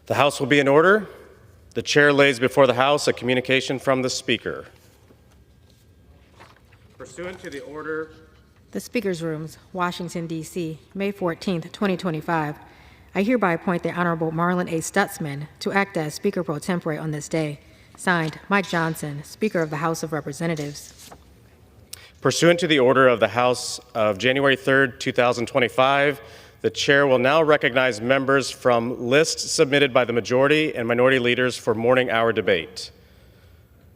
The House will be in order. The chair lays before the House a communication from the Speaker. Pursuant to the order, the Speaker's Rooms, Washington, D.C., May 14, 2025. I hereby appoint the Honorable Marlon A. Stutzman to act as Speaker pro tempore on this day. Signed, Mike Johnson, Speaker of the House of Representatives. Pursuant to the order of the House of January 3, 2025, the chair will now recognize members from lists submitted by the majority and minority leaders for morning hour debate.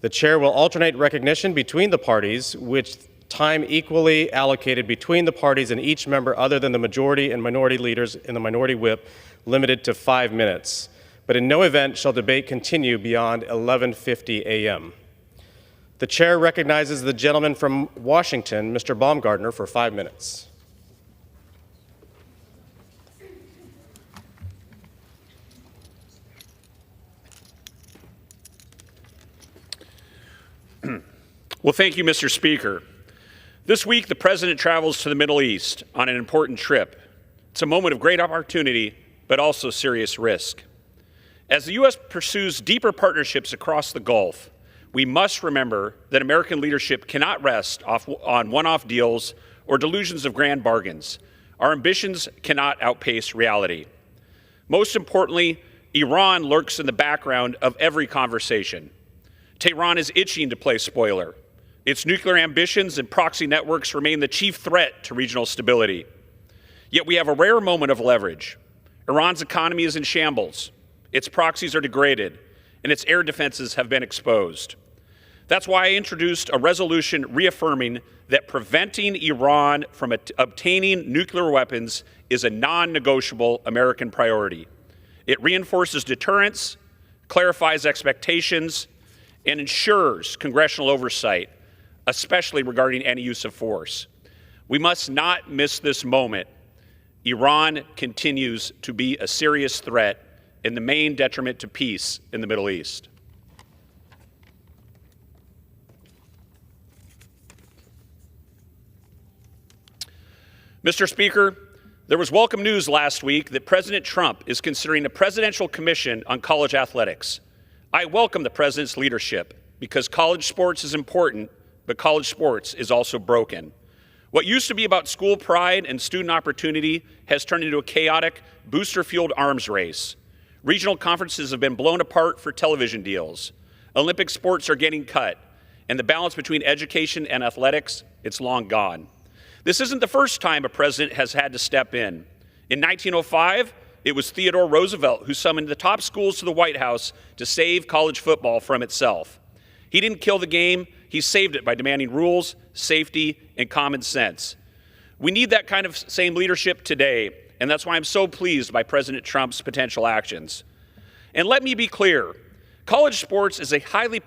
The chair will alternate recognition between the parties, with time equally allocated between the parties and each member other than the majority and minority leaders in the minority whip, limited to 5 minutes. But in no event shall debate continue beyond 11:50 a.m. The chair recognizes the gentleman from Washington, Mr. Baumgartner, for 5 minutes. Well, thank you, Mr. Speaker. This week, the President travels to the Middle East on an important trip. It's a moment of great opportunity, but also serious risk. As the U.S. pursues deeper partnerships across the Gulf, we must remember that American leadership cannot rest on one-off deals or delusions of grand bargains. Our ambitions cannot outpace reality. Most importantly, Iran lurks in the background of every conversation. Tehran is itching to play spoiler. Its nuclear ambitions and proxy networks remain the chief threat to regional stability. Yet we have a rare moment of leverage. Iran's economy is in shambles. Its proxies are degraded, and its air defenses have been exposed. That's why I introduced a resolution reaffirming that preventing Iran from obtaining nuclear weapons is a non-negotiable American priority. It reinforces deterrence, clarifies expectations, and ensures congressional oversight, especially regarding any use of force. We must not miss this moment. Iran continues to be a serious threat and the main detriment to peace in the Middle East. Mr. Speaker, there was welcome news last week that President Trump is considering a presidential commission on college athletics. I welcome the president's leadership because college sports is important, but college sports is also broken. What used to be about school pride and student opportunity has turned into a chaotic, booster-fueled arms race. Regional conferences have been blown apart for television deals. Olympic sports are getting cut, and the balance between education and athletics, it's long gone. This isn't the first time a president has had to step in. In 1905, it was Theodore Roosevelt who summoned the top schools to the White House to save college football from itself. He didn't kill the game, he saved it by demanding rules, safety, and common sense. We need that kind of same leadership today, and that's why I'm so pleased by President Trump's potential actions. And let me be clear, college sports is a highly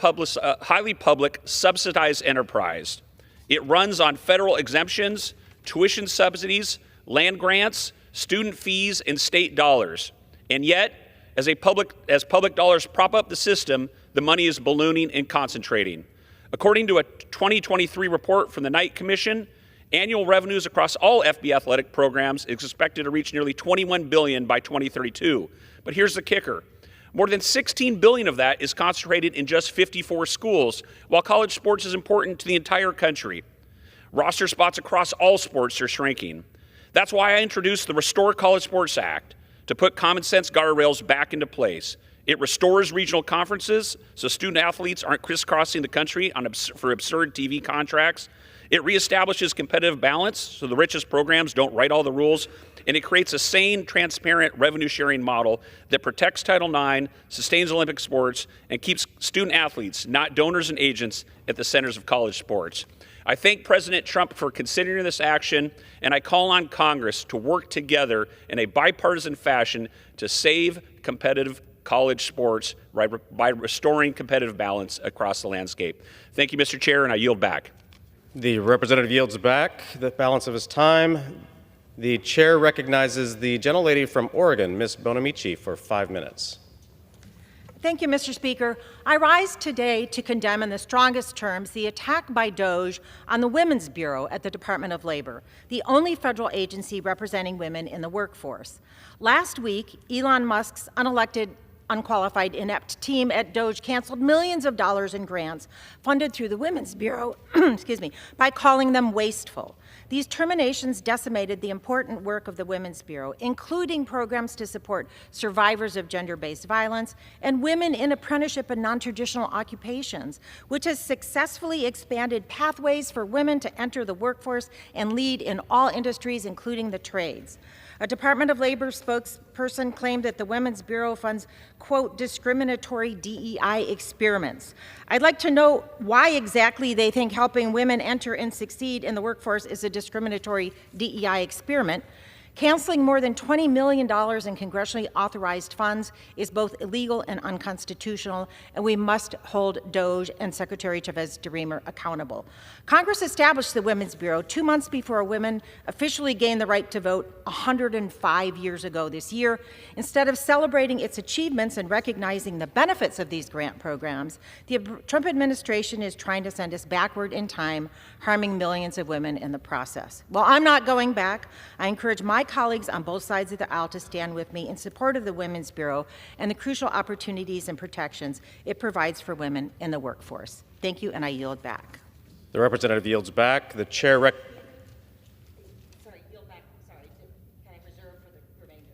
public, subsidized enterprise. It runs on federal exemptions, tuition subsidies, land grants, student fees, and state dollars. And yet, as public dollars prop up the system, the money is ballooning and concentrating. According to a 2023 report from the Knight Commission, annual revenues across all FB athletic programs is expected to reach nearly $21 billion by 2032. But here's the kicker. More than $16 billion of that is concentrated in just 54 schools, while college sports is important to the entire country. Roster spots across all sports are shrinking. That's why I introduced the Restore College Sports Act to put common sense guardrails back into place. It restores regional conferences so student athletes aren't crisscrossing the country for absurd TV contracts. It reestablishes competitive balance so the richest programs don't write all the rules. And it creates a sane, transparent revenue-sharing model that protects Title IX, sustains Olympic sports, and keeps student athletes, not donors and agents, at the centers of college sports. I thank President Trump for considering this action, and I call on Congress to work together in a bipartisan fashion to save competitive college sports by restoring competitive balance across the landscape. Thank you, Mr. Chair, and I yield back. The representative yields back the balance of his time. The chair recognizes the gentlelady from Oregon, Ms. Bonamici, for 5 minutes. Thank you, Mr. Speaker. I rise today to condemn in the strongest terms the attack by DOJ on the Women's Bureau at the Department of Labor, the only federal agency representing women in the workforce. Last week, Elon Musk's unelected unqualified, inept team at Doge canceled millions of dollars in grants funded through the Women's Bureau, excuse me, by calling them wasteful. These terminations decimated the important work of the Women's Bureau, including programs to support survivors of gender-based violence and women in apprenticeship and non-traditional occupations, which has successfully expanded pathways for women to enter the workforce and lead in all industries, including the trades. A Department of Labor spokesperson claimed that the Women's Bureau funds, quote, discriminatory DEI experiments. I'd like to know why exactly they think helping women enter and succeed in the workforce is a discriminatory DEI experiment. Canceling more than $20 million in congressionally authorized funds is both illegal and unconstitutional, and we must hold Doge and Secretary Chavez DeRemer accountable. Congress established the Women's Bureau 2 months before women officially gained the right to vote 105 years ago this year. Instead of celebrating its achievements and recognizing the benefits of these grant programs, the Trump administration is trying to send us backward in time, harming millions of women in the process. Well, I'm not going back. I encourage my colleagues on both sides of the aisle to stand with me in support of the Women's Bureau and the crucial opportunities and protections it provides for women in the workforce. Thank you, and I yield back. The representative yields back. The chair Sorry, yield back. Sorry, can I reserve for the remainder?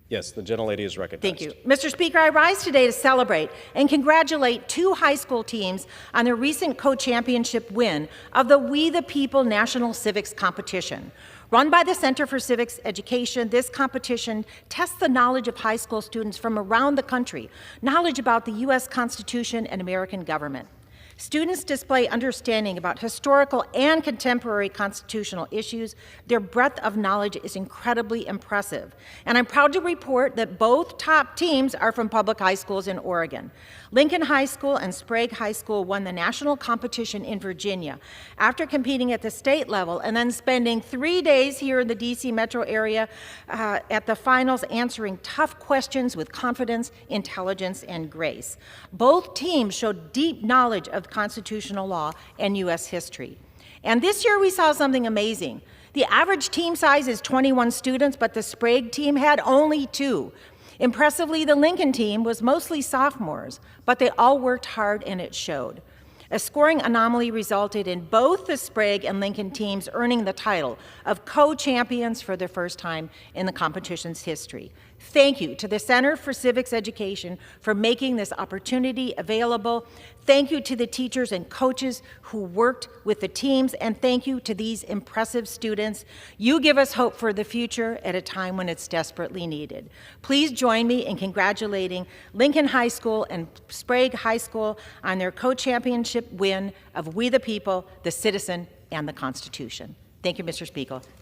Yes, the gentlelady is recognized. Thank you. Mr. Speaker, I rise today to celebrate and congratulate 2 high school teams on their recent co-championship win of the We the People National Civics Competition. Run by the Center for Civics Education, this competition tests the knowledge of high school students from around the country, knowledge about the U.S. Constitution and American government. Students display understanding about historical and contemporary constitutional issues. Their breadth of knowledge is incredibly impressive. And I'm proud to report that both top teams are from public high schools in Oregon. Lincoln High School and Sprague High School won the national competition in Virginia after competing at the state level and then spending 3 days here in the D.C. metro area at the finals answering tough questions with confidence, intelligence, and grace. Both teams showed deep knowledge of constitutional law and U.S. history. And this year we saw something amazing. The average team size is 21 students, but the Sprague team had only 2. Impressively, the Lincoln team was mostly sophomores, but they all worked hard and it showed. A scoring anomaly resulted in both the Sprague and Lincoln teams earning the title of co-champions for the first time in the competition's history. Thank you to the Center for Civics Education for making this opportunity available. Thank you to the teachers and coaches who worked with the teams, and thank you to these impressive students. You give us hope for the future at a time when it's desperately needed. Please join me in congratulating Lincoln High School and Sprague High School on their co-championship win of We the People, the Citizen, and the Constitution. Thank you, Mr.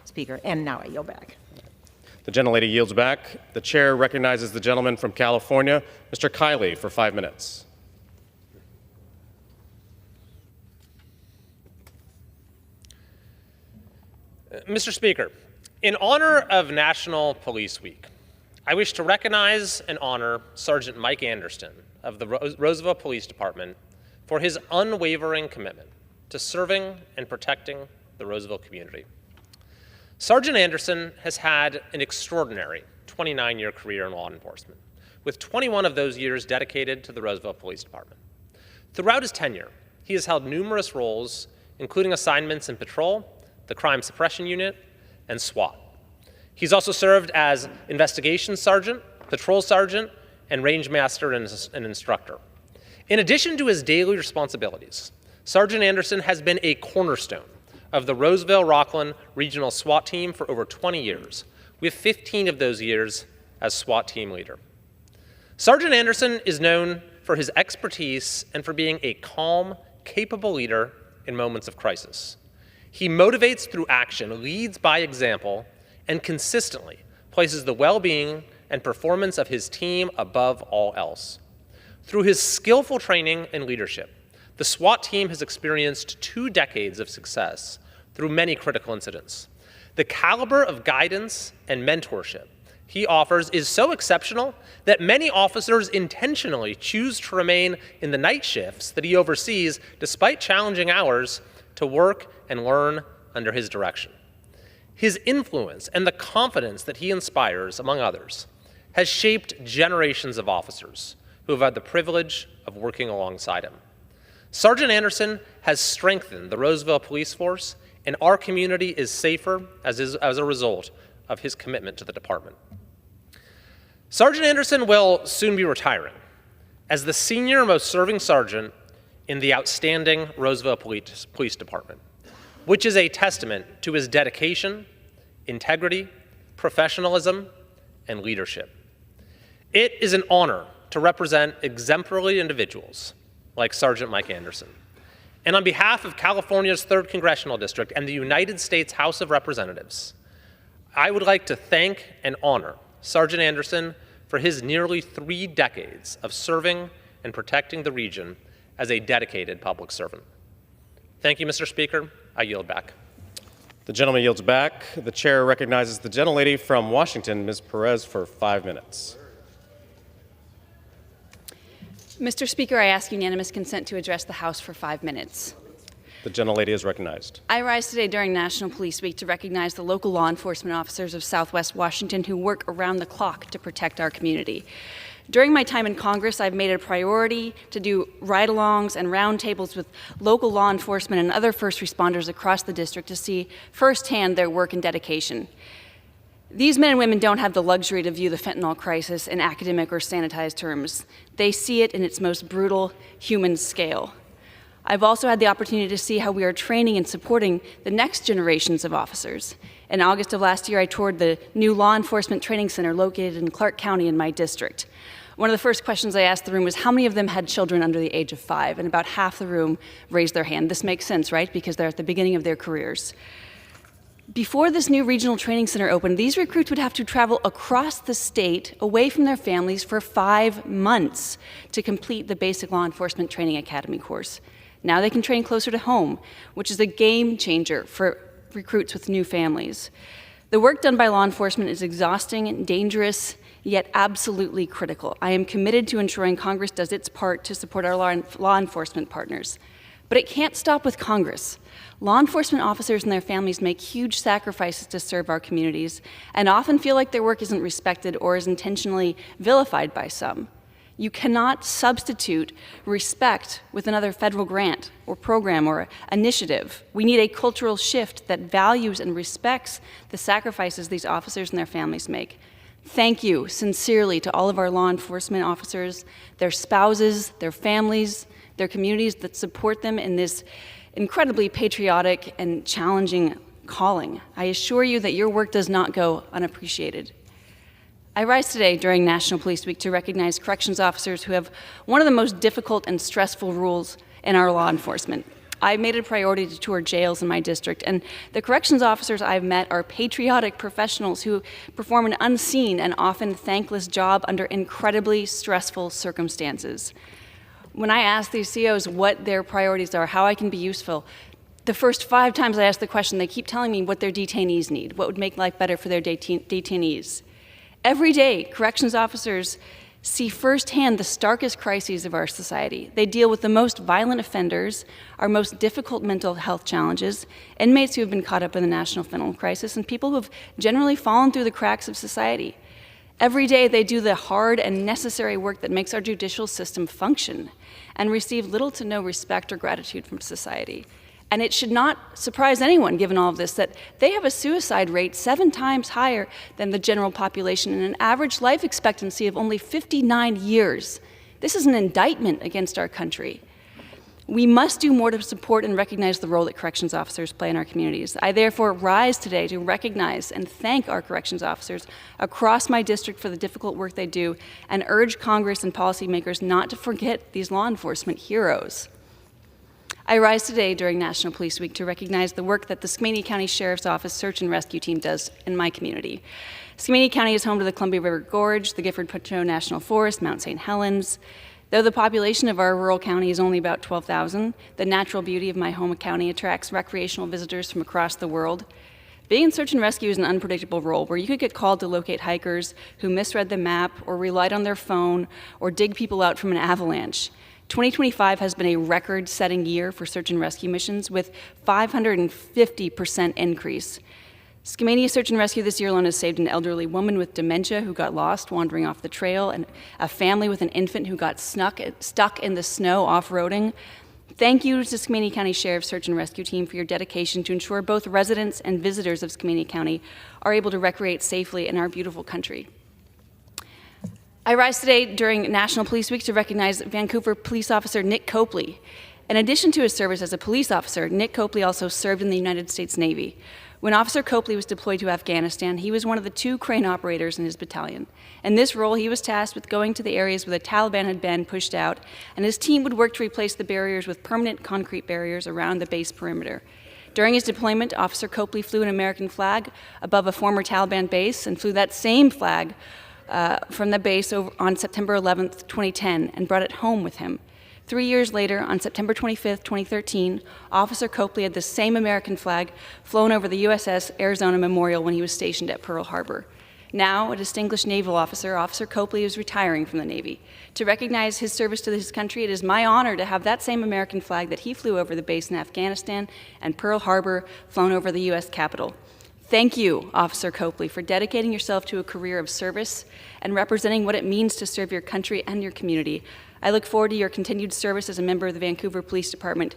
Speaker, and now I yield back. The gentlelady yields back. The chair recognizes the gentleman from California, Mr. Kiley, for 5 minutes. Mr. Speaker, in honor of National Police Week, I wish to recognize and honor Sergeant Mike Anderson of the Roseville Police Department for his unwavering commitment to serving and protecting the Roseville community. Sergeant Anderson has had an extraordinary 29-year career in law enforcement, with 21 of those years dedicated to the Roseville Police Department. Throughout his tenure, he has held numerous roles, including assignments in patrol, the Crime Suppression Unit, and SWAT. He's also served as Investigation Sergeant, Patrol Sergeant, and Range Master and Instructor. In addition to his daily responsibilities, Sergeant Anderson has been a cornerstone of the Roseville-Rockland Regional SWAT Team for over 20 years, with 15 of those years as SWAT team leader. Sergeant Anderson is known for his expertise and for being a calm, capable leader in moments of crisis. He motivates through action, leads by example, and consistently places the well-being and performance of his team above all else. Through his skillful training and leadership, the SWAT team has experienced 2 decades of success through many critical incidents. The caliber of guidance and mentorship he offers is so exceptional that many officers intentionally choose to remain in the night shifts that he oversees despite challenging hours to work and learn under his direction. His influence and the confidence that he inspires, among others, has shaped generations of officers who have had the privilege of working alongside him. Sergeant Anderson has strengthened the Roseville Police Force, and our community is safer as a result of his commitment to the department. Sergeant Anderson will soon be retiring as the senior most serving sergeant in the outstanding Roseville Police Department, which is a testament to his dedication, integrity, professionalism, and leadership. It is an honor to represent exemplary individuals like Sergeant Mike Anderson. And on behalf of California's 3rd Congressional District and the United States House of Representatives, I would like to thank and honor Sergeant Anderson for his nearly 3 decades of serving and protecting the region as a dedicated public servant. Thank you, Mr. Speaker. I yield back. The gentleman yields back. The chair recognizes the gentlelady from Washington, Ms. Perez, for 5 minutes. Mr. Speaker, I ask unanimous consent to address the House for 5 minutes. The gentlelady is recognized. I rise today during National Police Week to recognize the local law enforcement officers of Southwest Washington who work around the clock to protect our community. During my time in Congress, I've made it a priority to do ride-alongs and roundtables with local law enforcement and other first responders across the district to see firsthand their work and dedication. These men and women don't have the luxury to view the fentanyl crisis in academic or sanitized terms. They see it in its most brutal human scale. I've also had the opportunity to see how we are training and supporting the next generations of officers. In August of last year, I toured the new law enforcement training center located in Clark County in my district. One of the first questions I asked the room was how many of them had children under the age of 5, and about half the room raised their hand. This makes sense, right? Because they're at the beginning of their careers. Before this new regional training center opened, these recruits would have to travel across the state away from their families for 5 months to complete the basic law enforcement training academy course. Now they can train closer to home, which is a game changer for recruits with new families. The work done by law enforcement is exhausting, dangerous, yet absolutely critical. I am committed to ensuring Congress does its part to support our law enforcement partners. But it can't stop with Congress. Law enforcement officers and their families make huge sacrifices to serve our communities and often feel like their work isn't respected or is intentionally vilified by some. You cannot substitute respect with another federal grant or program or initiative. We need a cultural shift that values and respects the sacrifices these officers and their families make. Thank you sincerely to all of our law enforcement officers, their spouses, their families, their communities that support them in this incredibly patriotic and challenging calling. I assure you that your work does not go unappreciated. I rise today during National Police Week to recognize corrections officers who have one of the most difficult and stressful roles in our law enforcement. I've made it a priority to tour jails in my district, and the corrections officers I've met are patriotic professionals who perform an unseen and often thankless job under incredibly stressful circumstances. When I ask these COs what their priorities are, how I can be useful, the first 5 times I ask the question, they keep telling me what their detainees need, what would make life better for their detainees. Every day, corrections officers see firsthand the starkest crises of our society. They deal with the most violent offenders, our most difficult mental health challenges, inmates who have been caught up in the national fentanyl crisis, and people who have generally fallen through the cracks of society. Every day, they do the hard and necessary work that makes our judicial system function and receive little to no respect or gratitude from society. And it should not surprise anyone, given all of this, that they have a suicide rate 7 times higher than the general population and an average life expectancy of only 59 years. This is an indictment against our country. We must do more to support and recognize the role that corrections officers play in our communities. I therefore rise today to recognize and thank our corrections officers across my district for the difficult work they do and urge Congress and policymakers not to forget these law enforcement heroes. I rise today during National Police Week to recognize the work that the Skamania County Sheriff's Office Search and Rescue Team does in my community. Skamania County is home to the Columbia River Gorge, the Gifford-Pinchot National Forest, Mount St. Helens. Though the population of our rural county is only about 12,000, the natural beauty of my home county attracts recreational visitors from across the world. Being in search and rescue is an unpredictable role where you could get called to locate hikers who misread the map or relied on their phone or dig people out from an avalanche. 2025 has been a record-setting year for search and rescue missions with 550% increase. Skamania Search and Rescue this year alone has saved an elderly woman with dementia who got lost wandering off the trail, and a family with an infant who got stuck in the snow off-roading. Thank you to Skamania County Sheriff's Search and Rescue Team for your dedication to ensure both residents and visitors of Skamania County are able to recreate safely in our beautiful country. I rise today during National Police Week to recognize Vancouver police officer Nick Copley. In addition to his service as a police officer, Nick Copley also served in the United States Navy. When Officer Copley was deployed to Afghanistan, he was one of the 2 crane operators in his battalion. In this role, he was tasked with going to the areas where the Taliban had been pushed out, and his team would work to replace the barriers with permanent concrete barriers around the base perimeter. During his deployment, Officer Copley flew an American flag above a former Taliban base and flew that same flag from the base on September 11th, 2010, and brought it home with him. 3 years later, on September 25th, 2013, Officer Copley had the same American flag flown over the USS Arizona Memorial when he was stationed at Pearl Harbor. Now, a distinguished naval officer, Officer Copley is retiring from the Navy. To recognize his service to his country, it is my honor to have that same American flag that he flew over the base in Afghanistan and Pearl Harbor flown over the U.S. Capitol. Thank you, Officer Copley, for dedicating yourself to a career of service and representing what it means to serve your country and your community. I look forward to your continued service as a member of the Vancouver Police Department.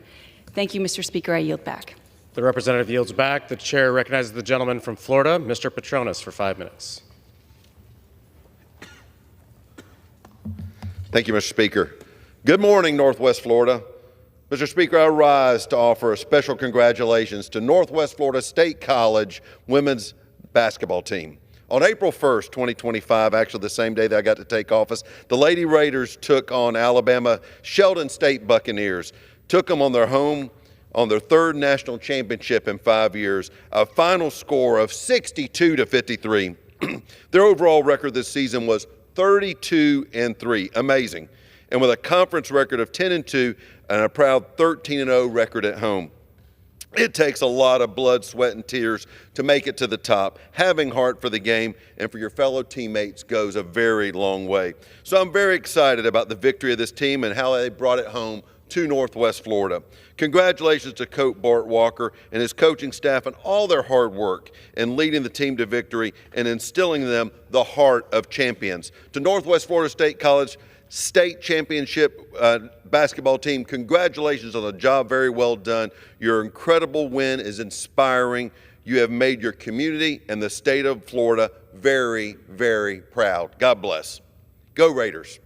Thank you, Mr. Speaker. I yield back. The representative yields back. The chair recognizes the gentleman from Florida, Mr. Petronas, for 5 minutes. Thank you, Mr. Speaker. Good morning, Northwest Florida. Mr. Speaker, I rise to offer a special congratulations to Northwest Florida State College women's basketball team. On April 1st, 2025, actually the same day that I got to take office, the Lady Raiders took on Alabama Sheldon State Buccaneers, took them on their 3rd national championship in 5 years, a final score of 62-53. Their overall record this season was 32-3, amazing, and with a conference record of 10-2 and a proud 13-0 record at home. It takes a lot of blood, sweat, and tears to make it to the top. Having heart for the game and for your fellow teammates goes a very long way. So I'm very excited about the victory of this team and how they brought it home to Northwest Florida. Congratulations to Coach Bart Walker and his coaching staff and all their hard work in leading the team to victory and instilling in them the heart of champions. To Northwest Florida State College State Championship basketball team, congratulations on a job very well done. Your incredible win is inspiring. You have made your community and the state of Florida very, very proud. God bless. Go Raiders.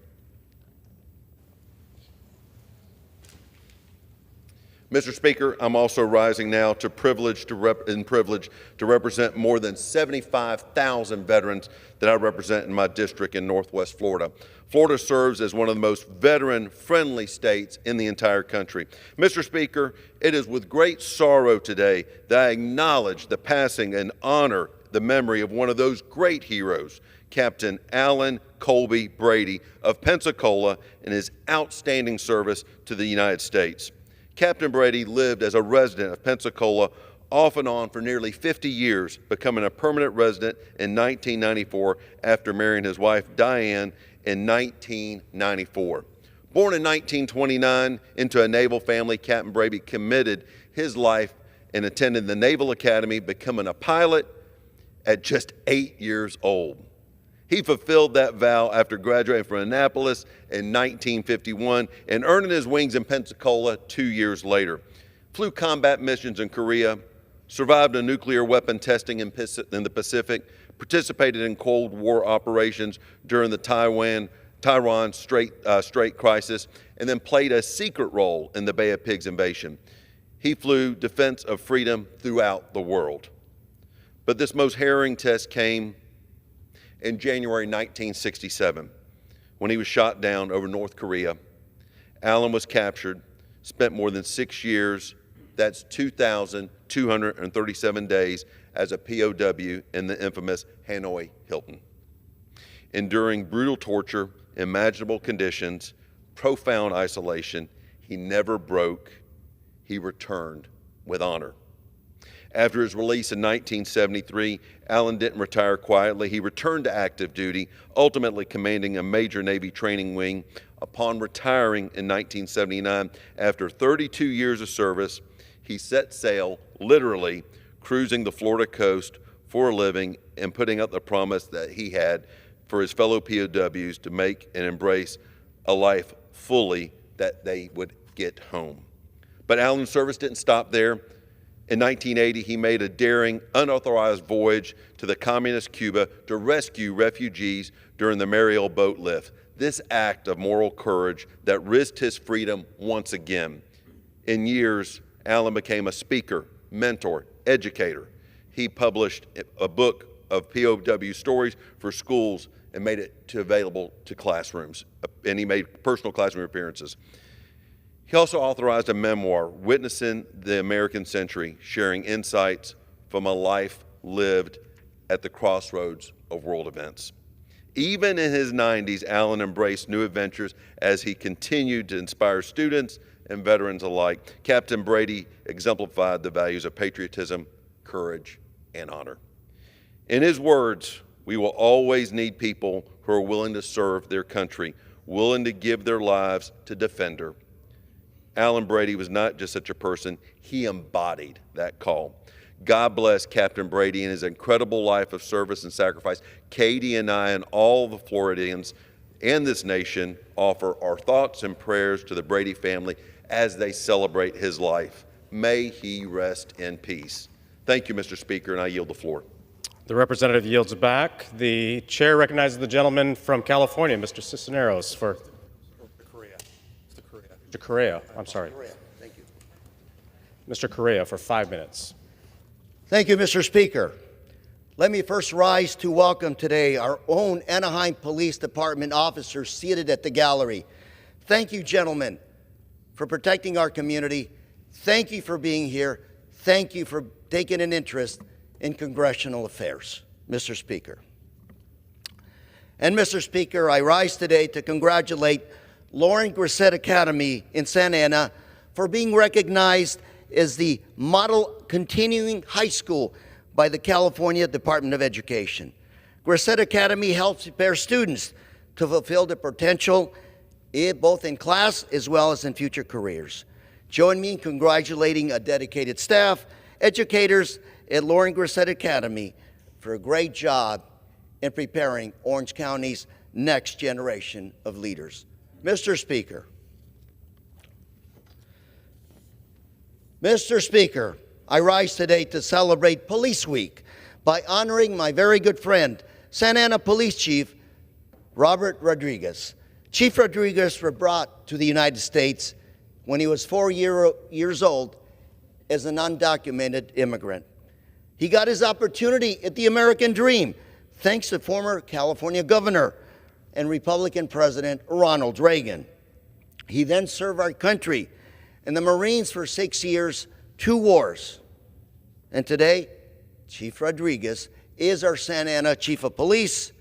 Mr. Speaker, I'm also rising now to privilege to represent more than 75,000 veterans that I represent in my district in Northwest Florida. Florida serves as one of the most veteran-friendly states in the entire country. Mr. Speaker, it is with great sorrow today that I acknowledge the passing and honor the memory of one of those great heroes, Captain Alan Colby Brady of Pensacola, and his outstanding service to the United States. Captain Brady lived as a resident of Pensacola off and on for nearly 50 years, becoming a permanent resident in 1994 after marrying his wife Diane in 1994. Born in 1929 into a naval family, Captain Brady committed his life and attended the Naval Academy, becoming a pilot at just 8 years old. He fulfilled that vow after graduating from Annapolis in 1951 and earning his wings in Pensacola 2 years later. Flew combat missions in Korea, survived a nuclear weapon testing in the Pacific, participated in Cold War operations during the Taiwan Strait crisis, and then played a secret role in the Bay of Pigs invasion. He flew defense of freedom throughout the world. But this most harrowing test came in January 1967, when he was shot down over North Korea. Alan was captured, spent more than 6 years, that's 2,237 days, as a POW in the infamous Hanoi Hilton. Enduring brutal torture, imaginable conditions, profound isolation, he never broke. He returned with honor. After his release in 1973, Alan didn't retire quietly. He returned to active duty, ultimately commanding a major Navy training wing. Upon retiring in 1979, after 32 years of service, he set sail, literally, cruising the Florida coast for a living and putting up the promise that he had for his fellow POWs to make and embrace a life fully that they would get home. But Alan's service didn't stop there. In 1980, he made a daring, unauthorized voyage to the communist Cuba to rescue refugees during the Mariel boat lift. This act of moral courage that risked his freedom once again. In years, Alan became a speaker, mentor, educator. He published a book of POW stories for schools and made it available to classrooms, and he made personal classroom appearances. He also authorized a memoir, Witnessing the American Century, sharing insights from a life lived at the crossroads of world events. Even in his 90s, Alan embraced new adventures as he continued to inspire students and veterans alike. Captain Brady exemplified the values of patriotism, courage, and honor. In his words, we will always need people who are willing to serve their country, willing to give their lives to defend her. Alan Brady was not just such a person, he embodied that call. God bless Captain Brady and his incredible life of service and sacrifice. Katie and I and all the Floridians and this nation offer our thoughts and prayers to the Brady family as they celebrate his life. May he rest in peace. Thank you, Mr. Speaker, and I yield the floor. The representative yields back. The chair recognizes the gentleman from California, Mr. Cisneros, for Mr. Correa. I'm sorry. Thank you. Mr. Correa for 5 minutes. Thank you, Mr. Speaker. Let me first rise to welcome today our own Anaheim Police Department officers seated at the gallery. Thank you, gentlemen, for protecting our community. Thank you for being here. Thank you for taking an interest in congressional affairs, Mr. Speaker. And Mr. Speaker, I rise today to congratulate Lauren Grissett Academy in Santa Ana for being recognized as the model continuing high school by the California Department of Education. Grissett Academy helps prepare students to fulfill their potential both in class as well as in future careers. Join me in congratulating a dedicated staff, educators at Lauren Grissett Academy for a great job in preparing Orange County's next generation of leaders. Mr. Speaker, I rise today to celebrate Police Week by honoring my very good friend, Santa Ana Police Chief Robert Rodriguez. Chief Rodriguez was brought to the United States when he was 4 years old as an undocumented immigrant. He got his opportunity at the American Dream thanks to former California Governor and Republican President Ronald Reagan. He then served our country in the Marines for 6 years, 2 wars. And today, Chief Rodriguez is our Santa Ana Chief of Police.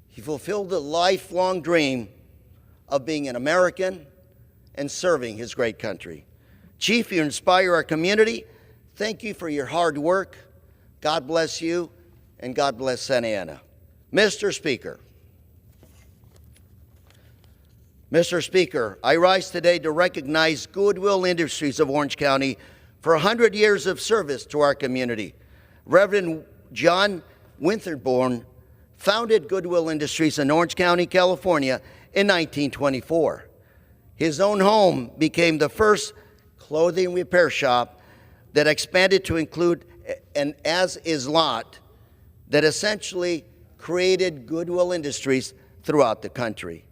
He fulfilled the lifelong dream of being an American and serving his great country. Chief, you inspire our community. Thank you for your hard work. God bless you, and God bless Santa Ana. Mr. Speaker, I rise today to recognize Goodwill Industries of Orange County for 100 years of service to our community. Reverend John Winterborn founded Goodwill Industries in Orange County, California in 1924. His own home became the first clothing repair shop that expanded to include an as-is lot that essentially created Goodwill Industries throughout the country.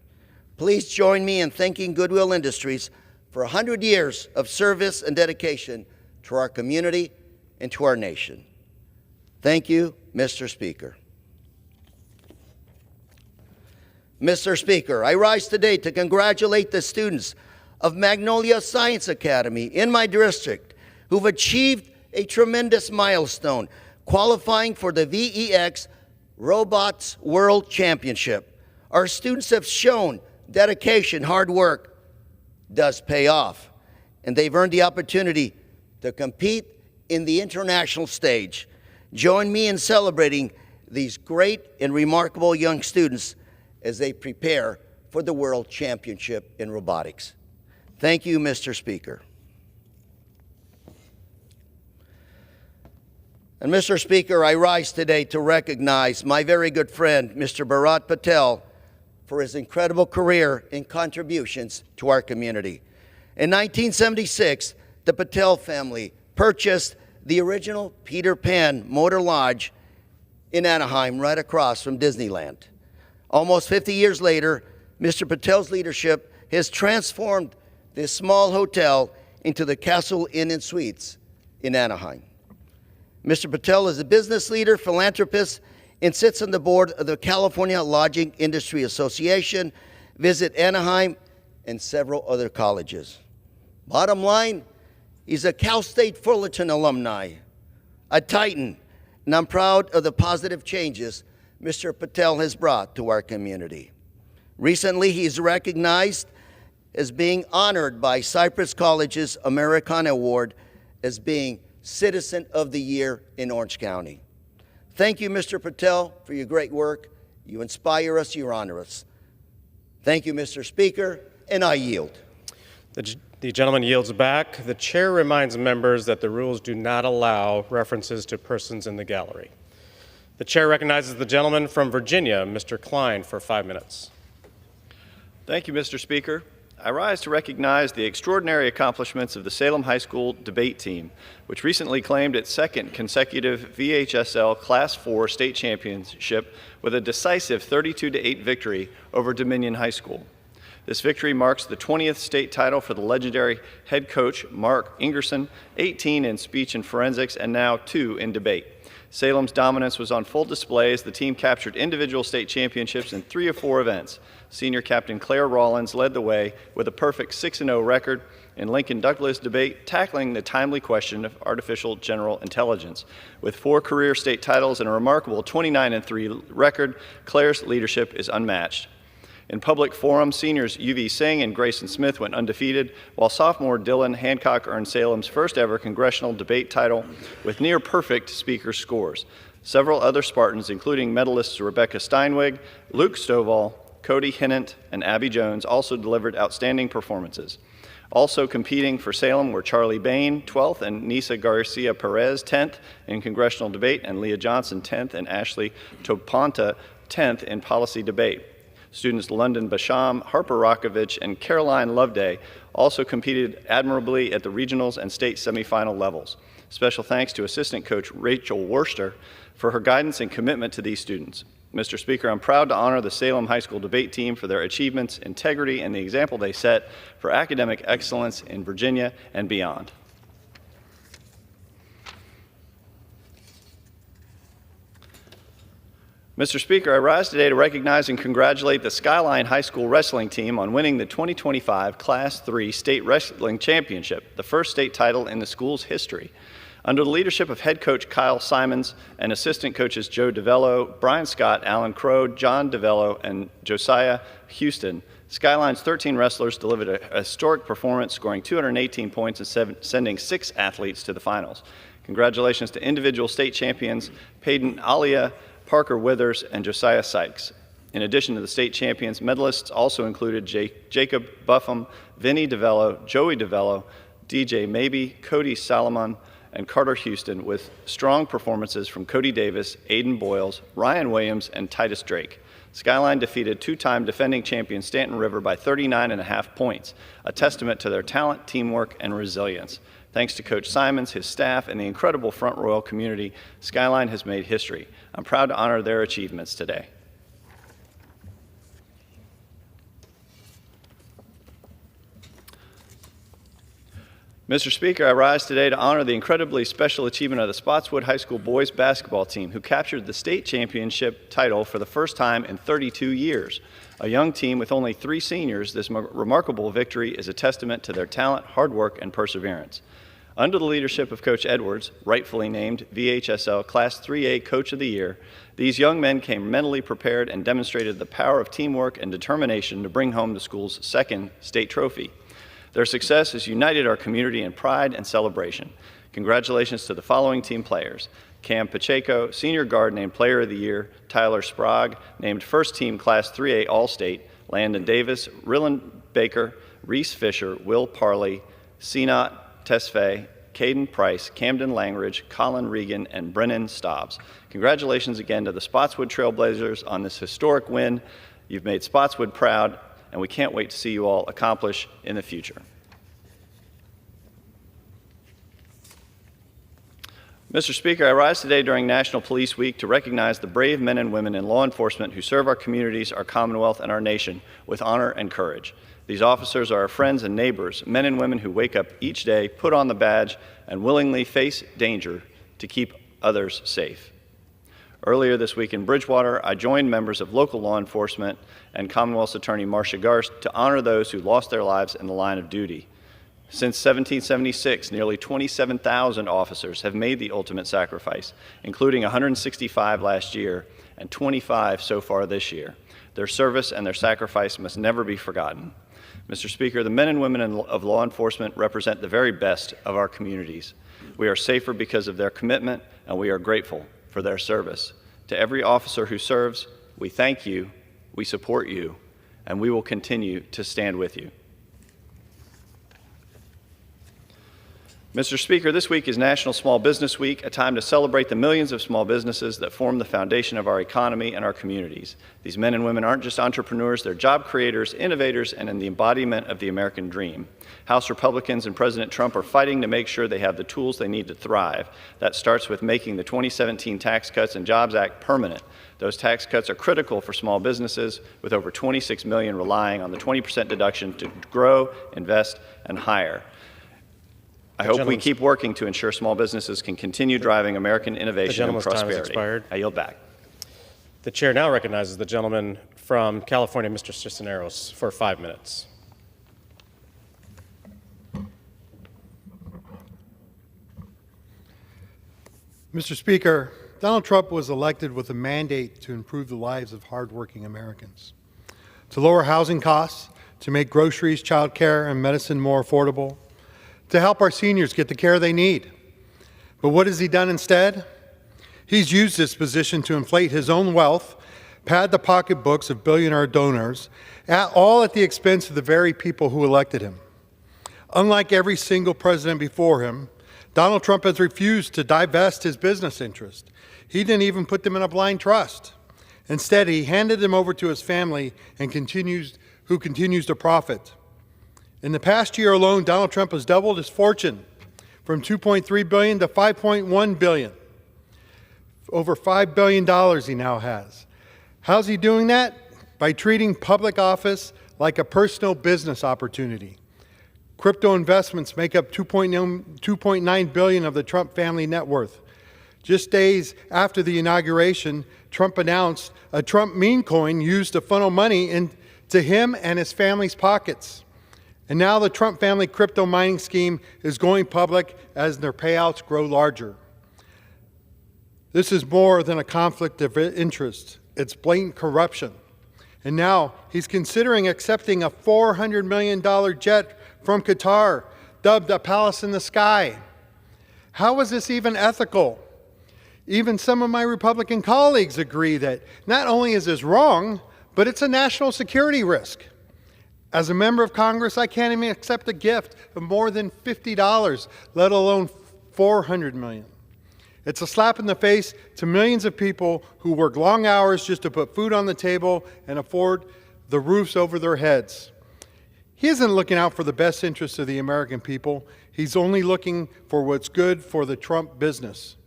Please join me in thanking Goodwill Industries for 100 years of service and dedication to our community and to our nation. Thank you, Mr. Speaker. Mr. Speaker, I rise today to congratulate the students of Magnolia Science Academy in my district who've achieved a tremendous milestone, qualifying for the VEX Robots World Championship. Our students have shown dedication, hard work does pay off, and they've earned the opportunity to compete in the international stage. Join me in celebrating these great and remarkable young students as they prepare for the World Championship in Robotics. Thank you, Mr. Speaker. And Mr. Speaker, I rise today to recognize my very good friend, Mr. Bharat Patel, for his incredible career and contributions to our community. In 1976, the Patel family purchased the original Peter Pan Motor Lodge in Anaheim, right across from Disneyland. Almost 50 years later, Mr. Patel's leadership has transformed this small hotel into the Castle Inn and Suites in Anaheim. Mr. Patel is a business leader, philanthropist, and sits on the board of the California Lodging Industry Association, visit Anaheim, and several other colleges. Bottom line, he's a Cal State Fullerton alumni, a Titan, and I'm proud of the positive changes Mr. Patel has brought to our community. Recently, he's recognized as being honored by Cypress College's Americana Award as being Citizen of the Year in Orange County. Thank you, Mr. Patel, for your great work. You inspire us, you honor us. Thank you, Mr. Speaker, and I yield. The gentleman yields back. The chair reminds members that the rules do not allow references to persons in the gallery. The chair recognizes the gentleman from Virginia, Mr. Klein, for 5 minutes. Thank you, Mr. Speaker. I rise to recognize the extraordinary accomplishments of the Salem High School debate team, which recently claimed its second consecutive VHSL Class 4 state championship with a decisive 32-8 victory over Dominion High School. This victory marks the 20th state title for the legendary head coach Mark Ingerson, 18 in speech and forensics, and now 2 in debate. Salem's dominance was on full display as the team captured individual state championships in 3 of 4 events. Senior captain Claire Rawlins led the way with a perfect 6-0 record in Lincoln Douglas debate, tackling the timely question of artificial general intelligence. With 4 career state titles and a remarkable 29-3 record, Claire's leadership is unmatched. In public forum, seniors UV Singh and Grayson Smith went undefeated, while sophomore Dylan Hancock earned Salem's first ever congressional debate title with near perfect speaker scores. Several other Spartans, including medalists Rebecca Steinweg, Luke Stovall, Cody Hinnant, and Abby Jones, also delivered outstanding performances. Also competing for Salem were Charlie Bain, 12th, and Nisa Garcia Perez, 10th in congressional debate, and Leah Johnson, 10th, and Ashley Toponta, 10th in policy debate. Students London Basham, Harper Rakovich, and Caroline Loveday also competed admirably at the regionals and state semifinal levels. Special thanks to assistant coach Rachel Worcester for her guidance and commitment to these students. Mr. Speaker, I'm proud to honor the Salem High School debate team for their achievements, integrity, and the example they set for academic excellence in Virginia and beyond. Mr. Speaker, I rise today to recognize and congratulate the Skyline High School wrestling team on winning the 2025 Class 3 State Wrestling Championship, the first state title in the school's history. Under the leadership of head coach Kyle Simons and assistant coaches Joe DeVello, Brian Scott, Alan Crow, John DeVello, and Josiah Houston, Skyline's 13 wrestlers delivered a historic performance, scoring 218 points and sending 6 athletes to the finals. Congratulations to individual state champions Peyton Alia, Parker Withers, and Josiah Sykes. In addition to the state champions, medalists also included Jacob Buffum, Vinny DeVello, Joey DeVello, DJ Maybe, Cody Salomon, and Carter Houston, with strong performances from Cody Davis, Aiden Boyles, Ryan Williams, and Titus Drake. Skyline defeated 2-time defending champion Stanton River by 39.5 points, a testament to their talent, teamwork, and resilience. Thanks to Coach Simons, his staff, and the incredible Front Royal community, Skyline has made history. I'm proud to honor their achievements today. Mr. Speaker, I rise today to honor the incredibly special achievement of the Spotswood High School boys basketball team, who captured the state championship title for the first time in 32 years. A young team with only 3 seniors, this remarkable victory is a testament to their talent, hard work, and perseverance. Under the leadership of Coach Edwards, rightfully named VHSL Class 3A Coach of the Year, these young men came mentally prepared and demonstrated the power of teamwork and determination to bring home the school's second state trophy. Their success has united our community in pride and celebration. Congratulations to the following team players: Cam Pacheco, senior guard, named Player of the Year; Tyler Sprague, named First Team Class 3A All-State; Landon Davis, Rillan Baker, Reese Fisher, Will Parley, Sinat Tesfaye, Caden Price, Camden Langridge, Colin Regan, and Brennan Stobbs. Congratulations again to the Spotswood Trailblazers on this historic win. You've made Spotswood proud, and we can't wait to see you all accomplish in the future. Mr. Speaker, I rise today during National Police Week to recognize the brave men and women in law enforcement who serve our communities, our Commonwealth, and our nation with honor and courage. These officers are our friends and neighbors, men and women who wake up each day, put on the badge, and willingly face danger to keep others safe. Earlier this week in Bridgewater, I joined members of local law enforcement and Commonwealth's Attorney Marcia Garst to honor those who lost their lives in the line of duty. Since 1776, nearly 27,000 officers have made the ultimate sacrifice, including 165 last year and 25 so far this year. Their service and their sacrifice must never be forgotten. Mr. Speaker, the men and women of law enforcement represent the very best of our communities. We are safer because of their commitment, and we are grateful for their service. To every officer who serves, we thank you, we support you, and we will continue to stand with you. Mr. Speaker, this week is National Small Business Week, a time to celebrate the millions of small businesses that form the foundation of our economy and our communities. These men and women aren't just entrepreneurs, they're job creators, innovators, and in the embodiment of the American dream. House Republicans and President Trump are fighting to make sure they have the tools they need to thrive. That starts with making the 2017 Tax Cuts and Jobs Act permanent. Those tax cuts are critical for small businesses, with over 26 million relying on the 20% deduction to grow, invest, and hire. I hope we keep working to ensure small businesses can continue driving American innovation and prosperity. I yield back. The chair now recognizes the gentleman from California, Mr. Cisneros, for 5 minutes. Mr. Speaker, Donald Trump was elected with a mandate to improve the lives of hardworking Americans, to lower housing costs, to make groceries, child care, and medicine more affordable, to help our seniors get the care they need. But what has he done instead? He's used this position to inflate his own wealth, pad the pocketbooks of billionaire donors, all at the expense of the very people who elected him. Unlike every single president before him, Donald Trump has refused to divest his business interests. He didn't even put them in a blind trust. Instead, he handed them over to his family and who continues to profit. In the past year alone, Donald Trump has doubled his fortune from $2.3 billion to $5.1 billion. Over $5 billion he now has. How's he doing that? By treating public office like a personal business opportunity. Crypto investments make up $2.9 billion of the Trump family net worth. Just days after the inauguration, Trump announced a Trump meme coin used to funnel money into him and his family's pockets. And now the Trump family crypto mining scheme is going public as their payouts grow larger. This is more than a conflict of interest. It's blatant corruption. And now he's considering accepting a $400 million jet from Qatar, dubbed a palace in the sky. How is this even ethical? Even some of my Republican colleagues agree that not only is this wrong, but it's a national security risk. As a member of Congress, I can't even accept a gift of more than $50, let alone $400 million. It's a slap in the face to millions of people who work long hours just to put food on the table and afford the roofs over their heads. He isn't looking out for the best interests of the American people. He's only looking for what's good for the Trump business.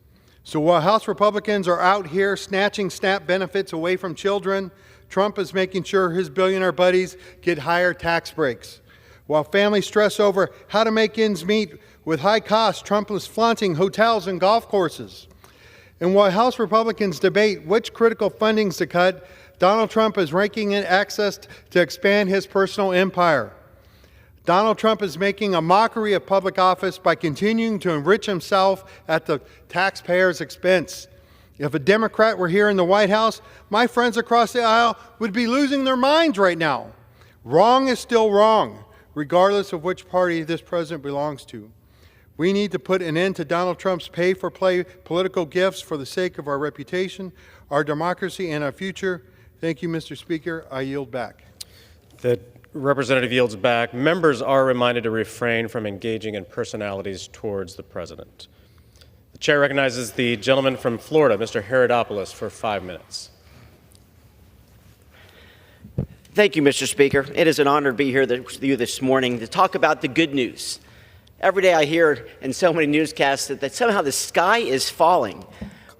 So while House Republicans are out here snatching SNAP benefits away from children, Trump is making sure his billionaire buddies get higher tax breaks. While families stress over how to make ends meet with high costs, Trump is flaunting hotels and golf courses. And while House Republicans debate which critical fundings to cut, Donald Trump is raking in access to expand his personal empire. Donald Trump is making a mockery of public office by continuing to enrich himself at the taxpayers' expense. If a Democrat were here in the White House, my friends across the aisle would be losing their minds right now. Wrong is still wrong, regardless of which party this president belongs to. We need to put an end to Donald Trump's pay-for-play political gifts for the sake of our reputation, our democracy, and our future. Thank you, Mr. Speaker. I yield back. The Representative yields back. Members are reminded to refrain from engaging in personalities towards the president. The chair recognizes the gentleman from Florida, Mr. Herodopoulos, for 5 minutes. Thank you, Mr. Speaker. It is an honor to be here with you this morning to talk about the good news. Every day I hear in so many newscasts that somehow the sky is falling.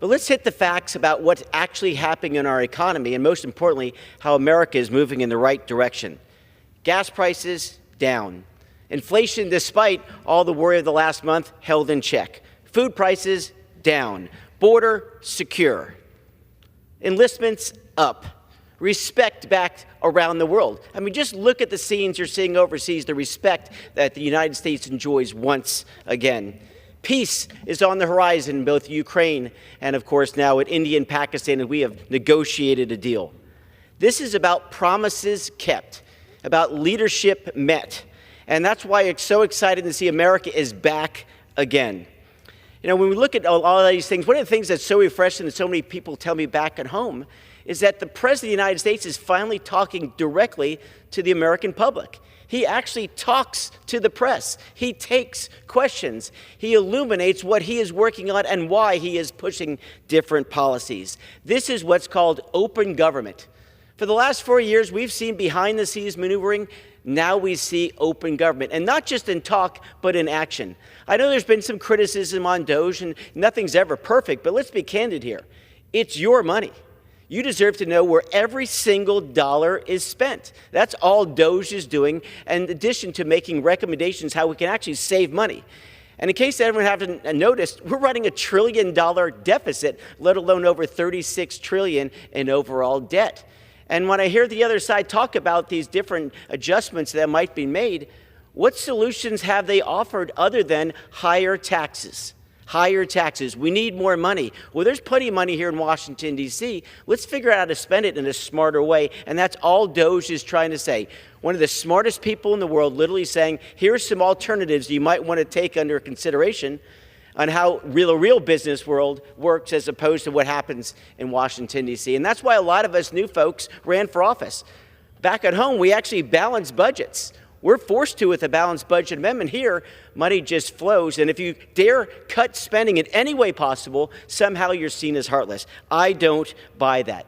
But let's hit the facts about what's actually happening in our economy, and most importantly, how America is moving in the right direction. Gas prices down. Inflation, despite all the worry of the last month, held in check. Food prices down. Border secure. Enlistments up. Respect back around the world. I mean, just look at the scenes you're seeing overseas, the respect that the United States enjoys once again. Peace is on the horizon in both Ukraine and, of course, now in India and Pakistan, and we have negotiated a deal. This is about promises kept, about leadership met, and that's why it's so exciting to see America is back again. You know, when we look at all of these things, one of the things that's so refreshing that so many people tell me back at home is that the President of the United States is finally talking directly to the American public. He actually talks to the press. He takes questions. He illuminates what he is working on and why he is pushing different policies. This is what's called open government. For the last 4 years, we've seen behind-the-scenes maneuvering. Now we see open government, and not just in talk, but in action. I know there's been some criticism on DOGE, and nothing's ever perfect, but let's be candid here. It's your money. You deserve to know where every single dollar is spent. That's all DOGE is doing, in addition to making recommendations how we can actually save money. And in case everyone hasn't noticed, we're running $1 trillion deficit, let alone over $36 trillion in overall debt. And when I hear the other side talk about these different adjustments that might be made, what solutions have they offered other than higher taxes? Higher taxes. We need more money. Well, there's plenty of money here in Washington, D.C. Let's figure out how to spend it in a smarter way. And that's all DOGE is trying to say. One of the smartest people in the world literally saying, here's some alternatives you might want to take under consideration on how real business world works as opposed to what happens in Washington, D.C. And that's why a lot of us new folks ran for office. Back at home, we actually balance budgets. We're forced to with a balanced budget amendment. Here, money just flows. And if you dare cut spending in any way possible, somehow you're seen as heartless. I don't buy that.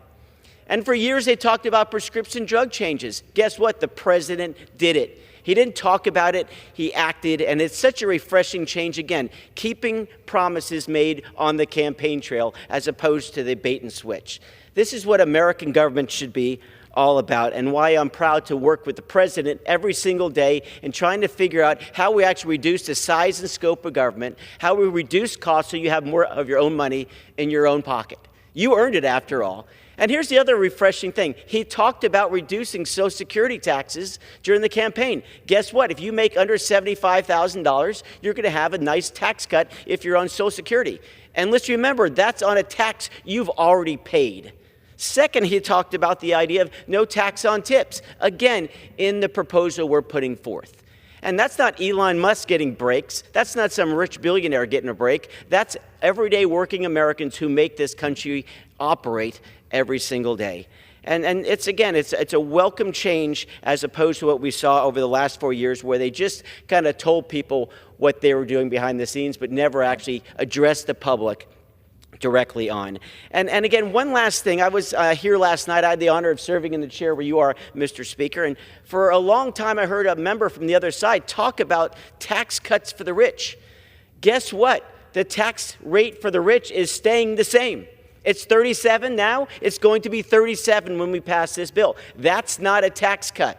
And for years, they talked about prescription drug changes. Guess what? The president did it. He didn't talk about it, he acted, and it's such a refreshing change again, keeping promises made on the campaign trail as opposed to the bait and switch. This is what American government should be all about, and why I'm proud to work with the president every single day in trying to figure out how we actually reduce the size and scope of government, how we reduce costs so you have more of your own money in your own pocket. You earned it after all. And here's the other refreshing thing. He talked about reducing Social Security taxes during the campaign. Guess what? If you make under $75,000, you're going to have a nice tax cut if you're on Social Security. And let's remember, that's on a tax you've already paid. Second, he talked about the idea of no tax on tips, again, in the proposal we're putting forth. And that's not Elon Musk getting breaks. That's not some rich billionaire getting a break. That's everyday working Americans who make this country operate every single day. And it's a welcome change as opposed to what we saw over the last 4 years where they just kind of told people what they were doing behind the scenes but never actually addressed the public directly on. And again, one last thing. I was here last night. I had the honor of serving in the chair where you are, Mr. Speaker. And for a long time, I heard a member from the other side talk about tax cuts for the rich. Guess what? The tax rate for the rich is staying the same. It's 37 now. It's going to be 37 when we pass this bill. That's not a tax cut.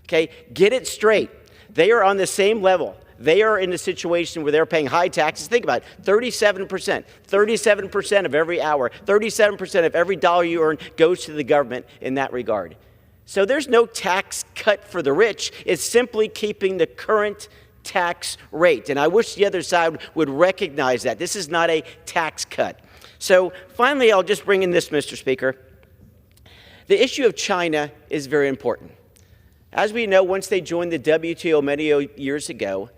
Okay? Get it straight. They are on the same level. They are in a situation where they're paying high taxes. Think about it, 37%. 37% of every hour, 37% of every dollar you earn goes to the government in that regard. So there's no tax cut for the rich. It's simply keeping the current tax rate. And I wish the other side would recognize that. This is not a tax cut. So finally, I'll just bring in this, Mr. Speaker. The issue of China is very important. As we know, once they joined the WTO many years ago,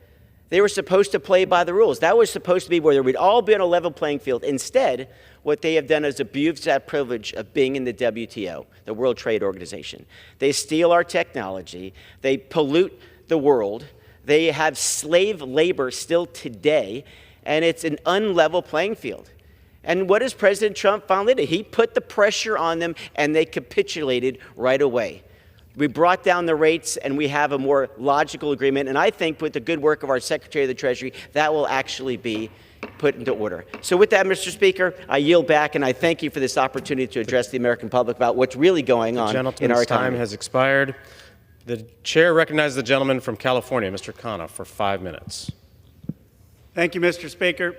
They were supposed to play by the rules. That was supposed to be where we'd all be on a level playing field. Instead, what they have done is abuse that privilege of being in the WTO, the World Trade Organization. They steal our technology. They pollute the world. They have slave labor still today, and it's an unlevel playing field. And what does President Trump finally do? He put the pressure on them, and they capitulated right away. We brought down the rates, and we have a more logical agreement. And I think with the good work of our Secretary of the Treasury, that will actually be put into order. So with that, Mr. Speaker, I yield back, and I thank you for this opportunity to address the American public about what's really going on in our economy. Gentleman's time has expired. The chair recognizes the gentleman from California, Mr. Khanna, for 5 minutes. Thank you, Mr. Speaker.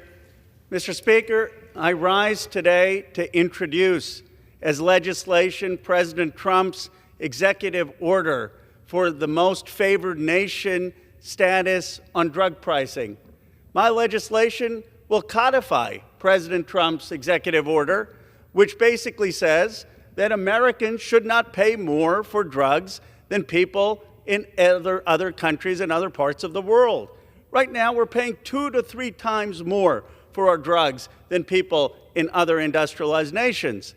Mr. Speaker, I rise today to introduce as legislation President Trump's executive order for the most favored nation status on drug pricing. My legislation will codify President Trump's executive order, which basically says that Americans should not pay more for drugs than people in other countries and other parts of the world. Right now, we're paying 2 to 3 times more for our drugs than people in other industrialized nations.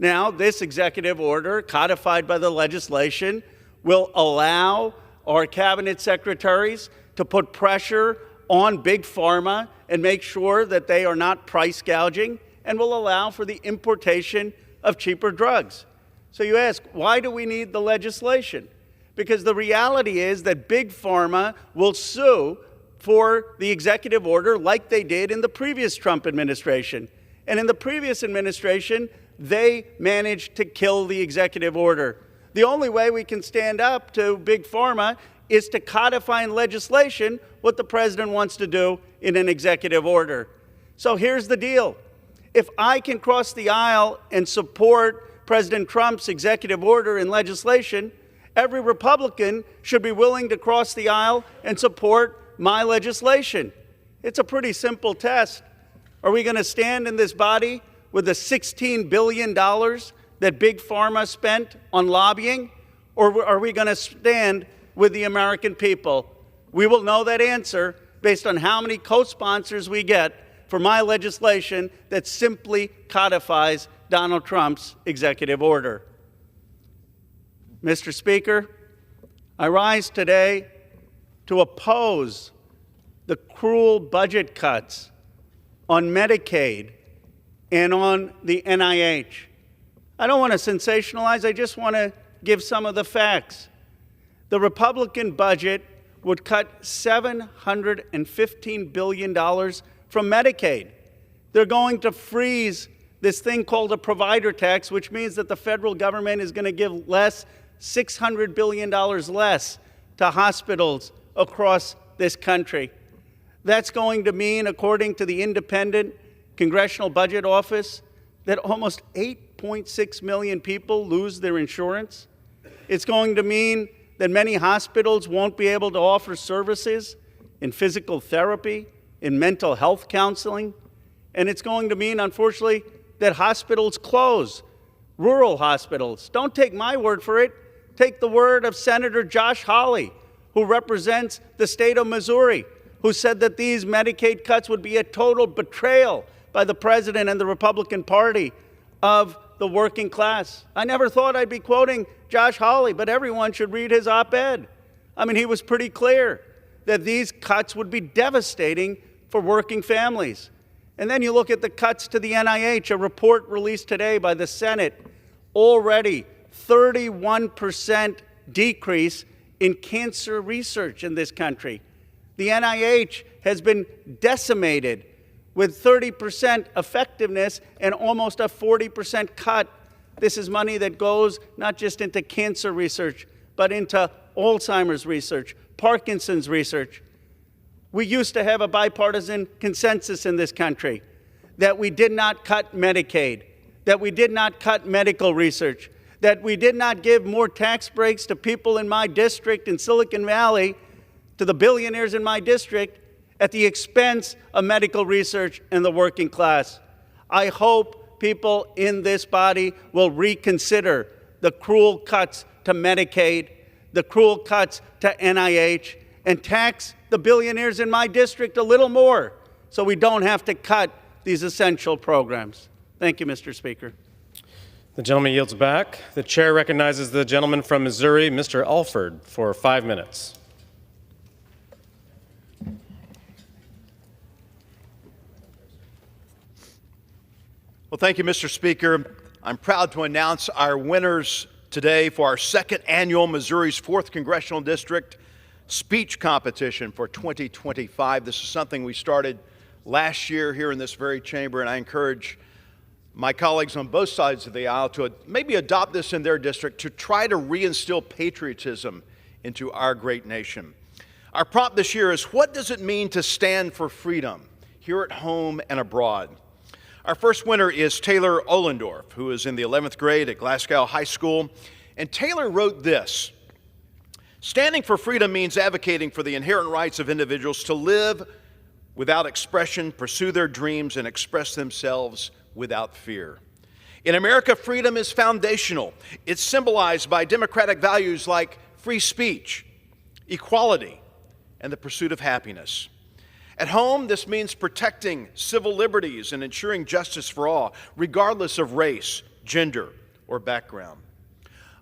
Now, this executive order, codified by the legislation, will allow our cabinet secretaries to put pressure on Big Pharma and make sure that they are not price gouging, and will allow for the importation of cheaper drugs. So you ask, why do we need the legislation? Because the reality is that Big Pharma will sue for the executive order like they did in the previous Trump administration. And in the previous administration, they managed to kill the executive order. The only way we can stand up to Big Pharma is to codify in legislation what the president wants to do in an executive order. So here's the deal. If I can cross the aisle and support President Trump's executive order in legislation, every Republican should be willing to cross the aisle and support my legislation. It's a pretty simple test. Are we going to stand in this body with the $16 billion that Big Pharma spent on lobbying? Or are we going to stand with the American people? We will know that answer based on how many co-sponsors we get for my legislation that simply codifies Donald Trump's executive order. Mr. Speaker, I rise today to oppose the cruel budget cuts on Medicaid and on the NIH. I don't want to sensationalize, I just want to give some of the facts. The Republican budget would cut $715 billion from Medicaid. They're going to freeze this thing called a provider tax, which means that the federal government is going to give $600 billion less to hospitals across this country. That's going to mean, according to the independent Congressional Budget Office, that almost 8.6 million people lose their insurance. It's going to mean that many hospitals won't be able to offer services in physical therapy, in mental health counseling. And it's going to mean, unfortunately, that hospitals close, rural hospitals. Don't take my word for it. Take the word of Senator Josh Hawley, who represents the state of Missouri, who said that these Medicaid cuts would be a total betrayal by the president and the Republican Party of the working class. I never thought I'd be quoting Josh Hawley, but everyone should read his op-ed. I mean, he was pretty clear that these cuts would be devastating for working families. And then you look at the cuts to the NIH, a report released today by the Senate, already 31% decrease in cancer research in this country. The NIH has been decimated with 30% effectiveness and almost a 40% cut. This is money that goes not just into cancer research, but into Alzheimer's research, Parkinson's research. We used to have a bipartisan consensus in this country that we did not cut Medicaid, that we did not cut medical research, that we did not give more tax breaks to people in my district in Silicon Valley, to the billionaires in my district, at the expense of medical research and the working class. I hope people in this body will reconsider the cruel cuts to Medicaid, the cruel cuts to NIH, and tax the billionaires in my district a little more so we don't have to cut these essential programs. Thank you, Mr. Speaker. The gentleman yields back. The chair recognizes the gentleman from Missouri, Mr. Alford, for 5 minutes. Well, thank you, Mr. Speaker. I'm proud to announce our winners today for our second annual Missouri's 4th Congressional District speech competition for 2025. This is something we started last year here in this very chamber, and I encourage my colleagues on both sides of the aisle to maybe adopt this in their district to try to reinstill patriotism into our great nation. Our prompt this year is, what does it mean to stand for freedom here at home and abroad? Our first winner is Taylor Ohlendorf, who is in the 11th grade at Glasgow High School. And Taylor wrote this: standing for freedom means advocating for the inherent rights of individuals to live without expression, pursue their dreams, and express themselves without fear. In America, freedom is foundational. It's symbolized by democratic values like free speech, equality, and the pursuit of happiness. At home, this means protecting civil liberties and ensuring justice for all, regardless of race, gender, or background.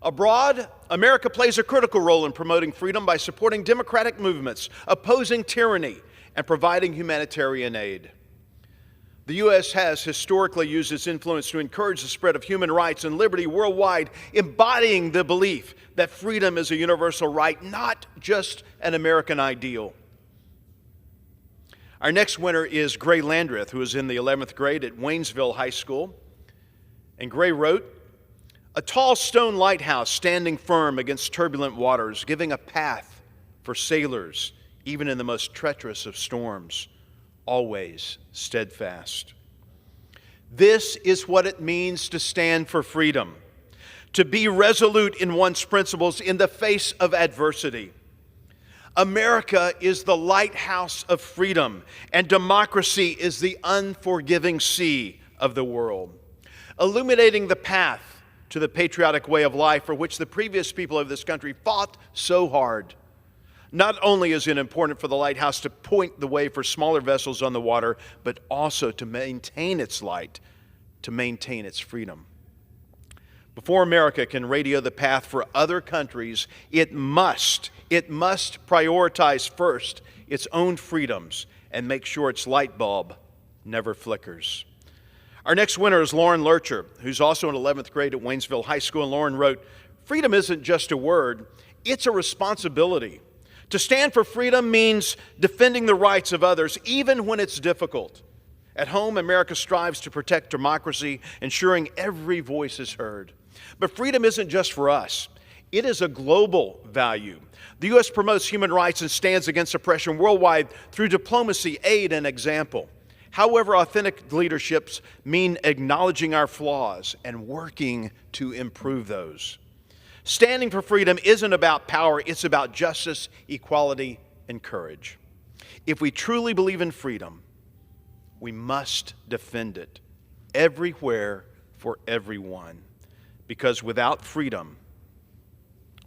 Abroad, America plays a critical role in promoting freedom by supporting democratic movements, opposing tyranny, and providing humanitarian aid. The U.S. has historically used its influence to encourage the spread of human rights and liberty worldwide, embodying the belief that freedom is a universal right, not just an American ideal. Our next winner is Gray Landreth, who is in the 11th grade at Waynesville High School. And Gray wrote, a tall stone lighthouse standing firm against turbulent waters, giving a path for sailors, even in the most treacherous of storms, always steadfast. This is what it means to stand for freedom, to be resolute in one's principles in the face of adversity. America is the lighthouse of freedom, and democracy is the unforgiving sea of the world, illuminating the path to the patriotic way of life for which the previous people of this country fought so hard. Not only is it important for the lighthouse to point the way for smaller vessels on the water, but also to maintain its light, to maintain its freedom. Before America can radio the path for other countries, it must prioritize first its own freedoms and make sure its light bulb never flickers. Our next winner is Lauren Lurcher, who's also in 11th grade at Waynesville High School. And Lauren wrote, freedom isn't just a word, it's a responsibility. To stand for freedom means defending the rights of others, even when it's difficult. At home, America strives to protect democracy, ensuring every voice is heard. But freedom isn't just for us. It is a global value. The U.S. promotes human rights and stands against oppression worldwide through diplomacy, aid, and example. However, authentic leaderships mean acknowledging our flaws and working to improve those. Standing for freedom isn't about power, it's about justice, equality, and courage. If we truly believe in freedom, we must defend it everywhere for everyone. Because without freedom,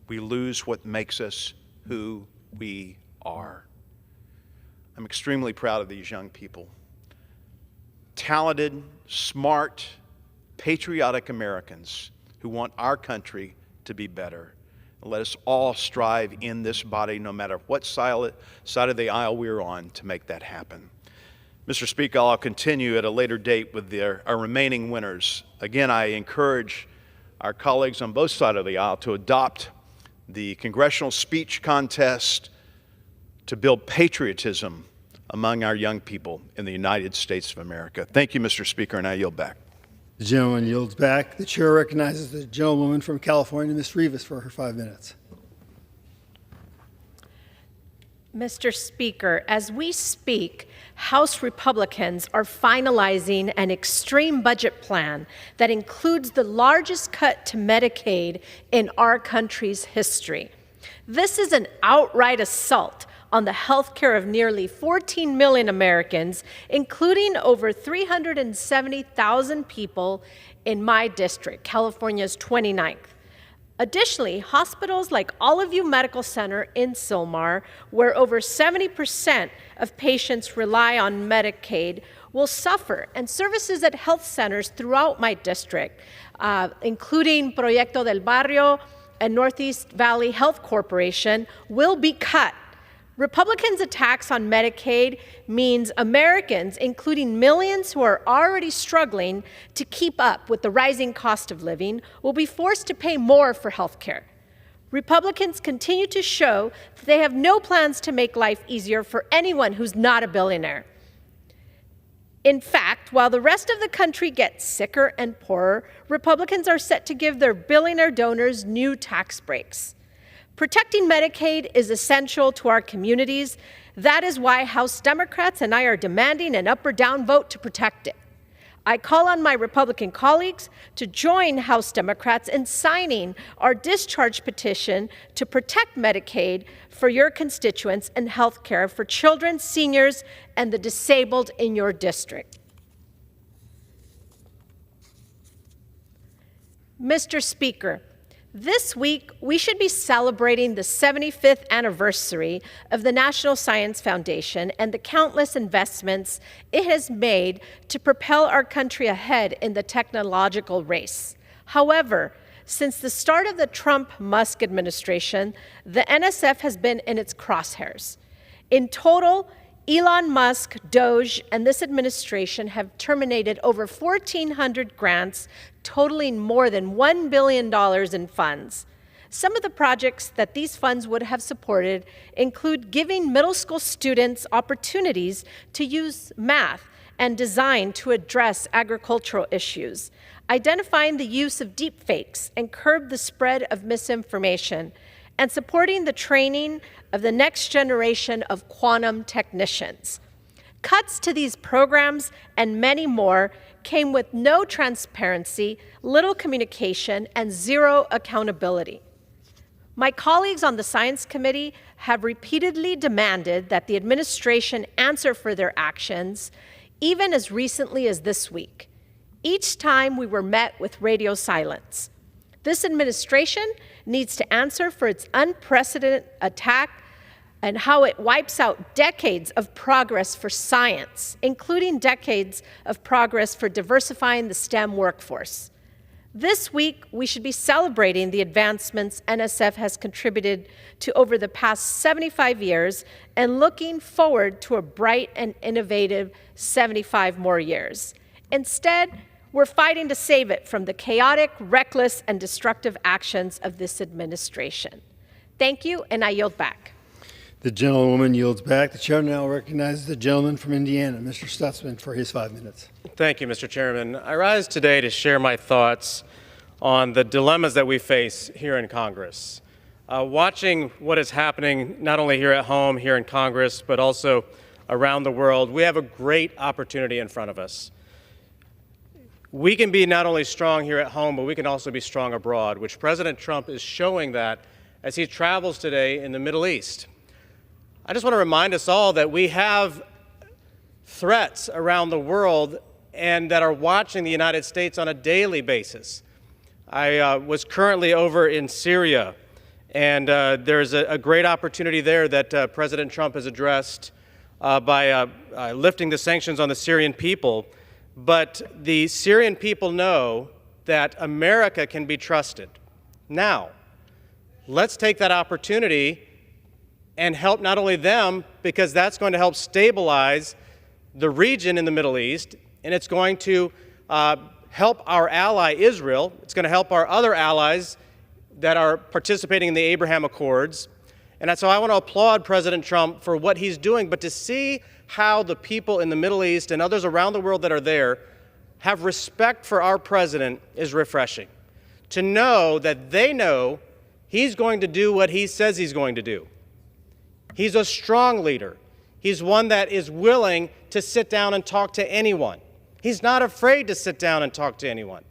we lose what makes us who we are. I'm extremely proud of these young people. Talented, smart, patriotic Americans who want our country to be better. Let us all strive in this body, no matter what side of the aisle we're on, to make that happen. Mr. Speaker, I'll continue at a later date with our remaining winners. Again, I encourage our colleagues on both sides of the aisle to adopt the congressional speech contest to build patriotism among our young people in the United States of America. Thank you, Mr. Speaker, and I yield back. The gentleman yields back. The chair recognizes the gentlewoman from California, Ms. Rivas, for her 5 minutes. Mr. Speaker, as we speak, House Republicans are finalizing an extreme budget plan that includes the largest cut to Medicaid in our country's history. This is an outright assault on the health care of nearly 14 million Americans, including over 370,000 people in my district, California's 29th. Additionally, hospitals like Olive View Medical Center in Sylmar, where over 70% of patients rely on Medicaid, will suffer, and services at health centers throughout my district, including Proyecto del Barrio and Northeast Valley Health Corporation, will be cut. Republicans' attacks on Medicaid means Americans, including millions who are already struggling to keep up with the rising cost of living, will be forced to pay more for health care. Republicans continue to show that they have no plans to make life easier for anyone who's not a billionaire. In fact, while the rest of the country gets sicker and poorer, Republicans are set to give their billionaire donors new tax breaks. Protecting Medicaid is essential to our communities. That is why House Democrats and I are demanding an up or down vote to protect it. I call on my Republican colleagues to join House Democrats in signing our discharge petition to protect Medicaid for your constituents and health care for children, seniors, and the disabled in your district. Mr. Speaker, this week, we should be celebrating the 75th anniversary of the National Science Foundation and the countless investments it has made to propel our country ahead in the technological race. However, since the start of the Trump-Musk administration, the NSF has been in its crosshairs. In total, Elon Musk, Doge, and this administration have terminated over 1,400 grants totaling more than $1 billion in funds. Some of the projects that these funds would have supported include giving middle school students opportunities to use math and design to address agricultural issues, identifying the use of deepfakes and curb the spread of misinformation, and supporting the training of the next generation of quantum technicians. Cuts to these programs and many more came with no transparency, little communication, and zero accountability. My colleagues on the Science Committee have repeatedly demanded that the administration answer for their actions, even as recently as this week. Each time we were met with radio silence. This administration needs to answer for its unprecedented attack and how it wipes out decades of progress for science, including decades of progress for diversifying the STEM workforce. This week, we should be celebrating the advancements NSF has contributed to over the past 75 years and looking forward to a bright and innovative 75 more years. Instead, we're fighting to save it from the chaotic, reckless, and destructive actions of this administration. Thank you, and I yield back. The gentlewoman yields back. The chair now recognizes the gentleman from Indiana, Mr. Stutzman, for his 5 minutes. Thank you, Mr. Chairman. I rise today to share my thoughts on the dilemmas that we face here in Congress. Watching what is happening not only here at home, here in Congress, but also around the world, we have a great opportunity in front of us. We can be not only strong here at home, but we can also be strong abroad, which President Trump is showing that as he travels today in the Middle East. I just want to remind us all that we have threats around the world and that are watching the United States on a daily basis. I was currently over in Syria, and there's a great opportunity there that President Trump has addressed by lifting the sanctions on the Syrian people. But the Syrian people know that America can be trusted. Now, let's take that opportunity and help not only them, because that's going to help stabilize the region in the Middle East, and it's going to help our ally Israel. It's going to help our other allies that are participating in the Abraham Accords. And so I want to applaud President Trump for what he's doing, but to see how the people in the Middle East and others around the world that are there have respect for our president is refreshing. To know that they know he's going to do what he says he's going to do. He's a strong leader. He's one that is willing to sit down and talk to anyone. He's not afraid to sit down and talk to anyone.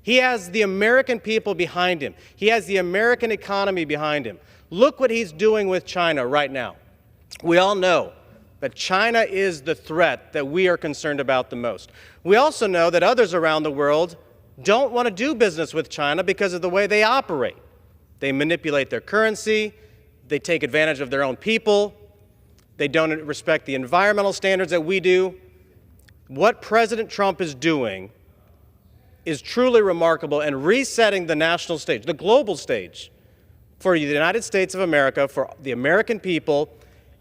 He has the American people behind him. He has the American economy behind him. Look what he's doing with China right now. We all know that China is the threat that we are concerned about the most. We also know that others around the world don't want to do business with China because of the way they operate. They manipulate their currency. They take advantage of their own people. They don't respect the environmental standards that we do. What President Trump is doing is truly remarkable and resetting the national stage, the global stage, for the United States of America, for the American people,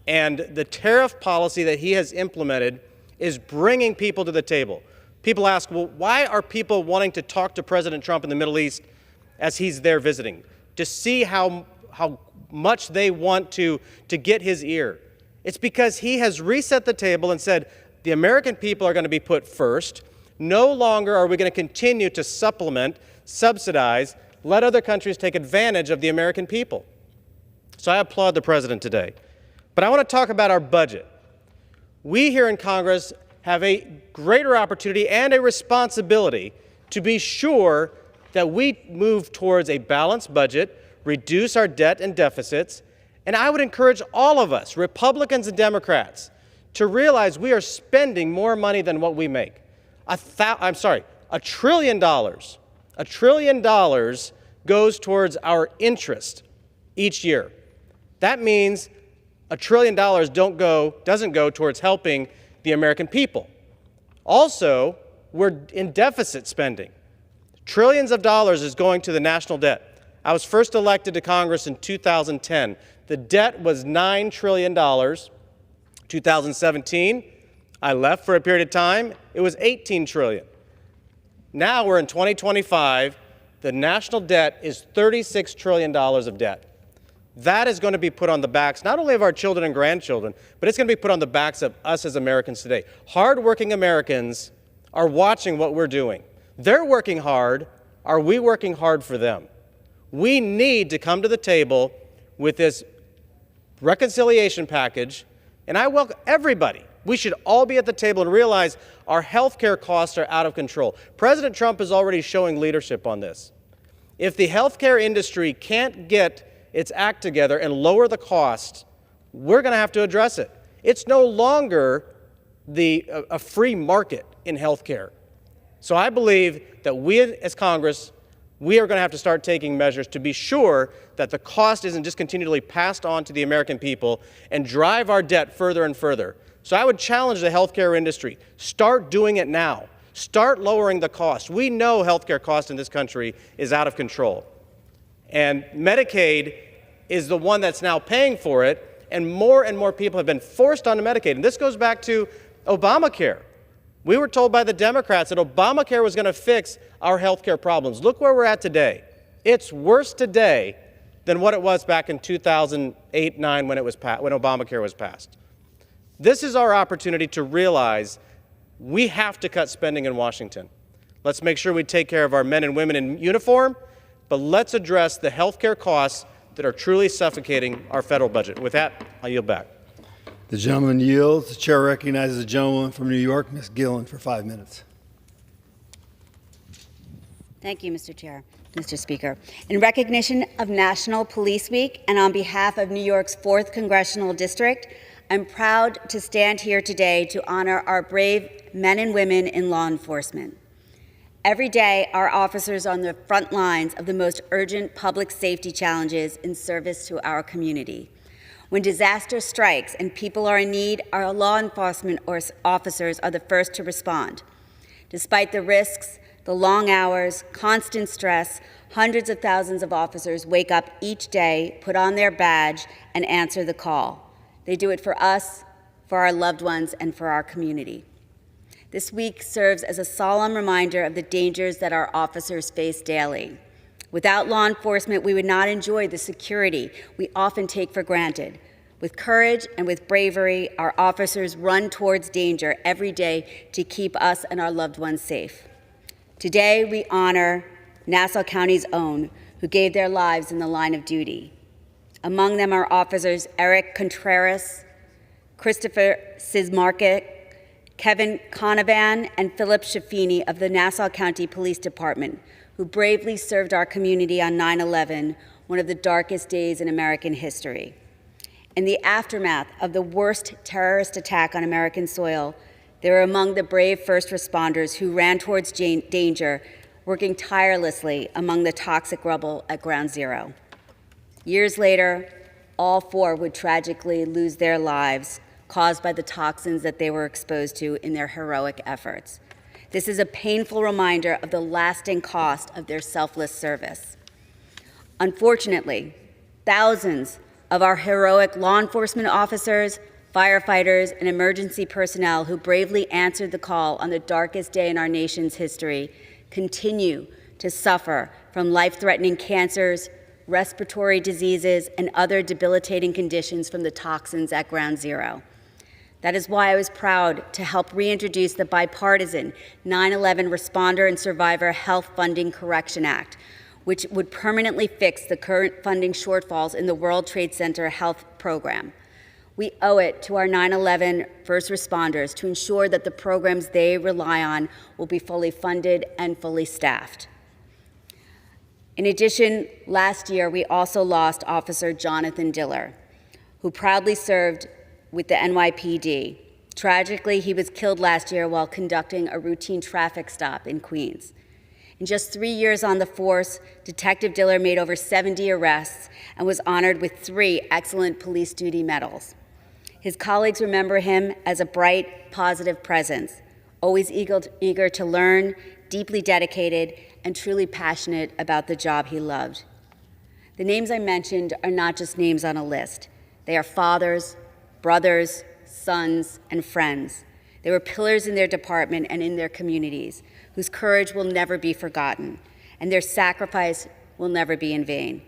and the tariff policy that he has implemented is bringing people to the table. People ask, well, why are people wanting to talk to President Trump in the Middle East as he's there visiting? To see how much they want to get his ear. It's because he has reset the table and said, the American people are going to be put first. No longer are we going to continue to supplement, subsidize, let other countries take advantage of the American people. So I applaud the president today. But I want to talk about our budget. We here in Congress have a greater opportunity and a responsibility to be sure that we move towards a balanced budget, reduce our debt and deficits, and I would encourage all of us, Republicans and Democrats, to realize we are spending more money than what we make. $1 trillion. $1 trillion goes towards our interest each year. That means $1 trillion doesn't go towards helping the American people. Also, we're in deficit spending. Trillions of dollars is going to the national debt. I was first elected to Congress in 2010. The debt was $9 trillion. 2017, I left for a period of time. It was $18 trillion. Now we're in 2025. The national debt is $36 trillion of debt. That is going to be put on the backs not only of our children and grandchildren, but it's going to be put on the backs of us as Americans today. Hardworking Americans are watching what we're doing. They're working hard. Are we working hard for them? We need to come to the table with this reconciliation package, and I welcome everybody. We should all be at the table and realize our health care costs are out of control. President Trump is already showing leadership on this. If the health care industry can't get its act together and lower the cost, we're going to have to address it. It's no longer a free market in health care. So I believe that we as Congress, we are going to have to start taking measures to be sure that the cost isn't just continually passed on to the American people and drive our debt further and further. So I would challenge the healthcare industry. Start doing it now. Start lowering the cost. We know healthcare cost in this country is out of control. And Medicaid is the one that's now paying for it, and more people have been forced onto Medicaid. And this goes back to Obamacare. We were told by the Democrats that Obamacare was going to fix our health care problems. Look where we're at today. It's worse today than what it was back in 2008-9 when Obamacare was passed. This is our opportunity to realize we have to cut spending in Washington. Let's make sure we take care of our men and women in uniform, but let's address the health care costs that are truly suffocating our federal budget. With that, I'll yield back. The gentleman yields. The chair recognizes the gentlewoman from New York, Ms. Gillen, for 5 minutes. Thank you, Mr. Chair. Mr. Speaker, in recognition of National Police Week and on behalf of New York's 4th Congressional District, I'm proud to stand here today to honor our brave men and women in law enforcement. Every day, our officers are on the front lines of the most urgent public safety challenges in service to our community. When disaster strikes and people are in need, our law enforcement officers are the first to respond. Despite the risks, the long hours, constant stress, hundreds of thousands of officers wake up each day, put on their badge, and answer the call. They do it for us, for our loved ones, and for our community. This week serves as a solemn reminder of the dangers that our officers face daily. Without law enforcement, we would not enjoy the security we often take for granted. With courage and with bravery, our officers run towards danger every day to keep us and our loved ones safe. Today, we honor Nassau County's own, who gave their lives in the line of duty. Among them are officers Eric Contreras, Christopher Sismarket, Kevin Conovan, and Philip Shafini of the Nassau County Police Department, who bravely served our community on 9/11, one of the darkest days in American history. In the aftermath of the worst terrorist attack on American soil, they were among the brave first responders who ran towards danger, working tirelessly among the toxic rubble at Ground Zero. Years later, all 4 would tragically lose their lives caused by the toxins that they were exposed to in their heroic efforts. This is a painful reminder of the lasting cost of their selfless service. Unfortunately, thousands of our heroic law enforcement officers, firefighters, and emergency personnel who bravely answered the call on the darkest day in our nation's history continue to suffer from life-threatening cancers, respiratory diseases, and other debilitating conditions from the toxins at Ground Zero. That is why I was proud to help reintroduce the bipartisan 9/11 Responder and Survivor Health Funding Correction Act, which would permanently fix the current funding shortfalls in the World Trade Center health program. We owe it to our 9/11 first responders to ensure that the programs they rely on will be fully funded and fully staffed. In addition, last year we also lost Officer Jonathan Diller, who proudly served with the NYPD. Tragically, he was killed last year while conducting a routine traffic stop in Queens. In just 3 years on the force, Detective Diller made over 70 arrests and was honored with 3 excellent police duty medals. His colleagues remember him as a bright, positive presence, always eager to learn, deeply dedicated, and truly passionate about the job he loved. The names I mentioned are not just names on a list. They are fathers, brothers, sons, and friends. They were pillars in their department and in their communities, whose courage will never be forgotten, and their sacrifice will never be in vain.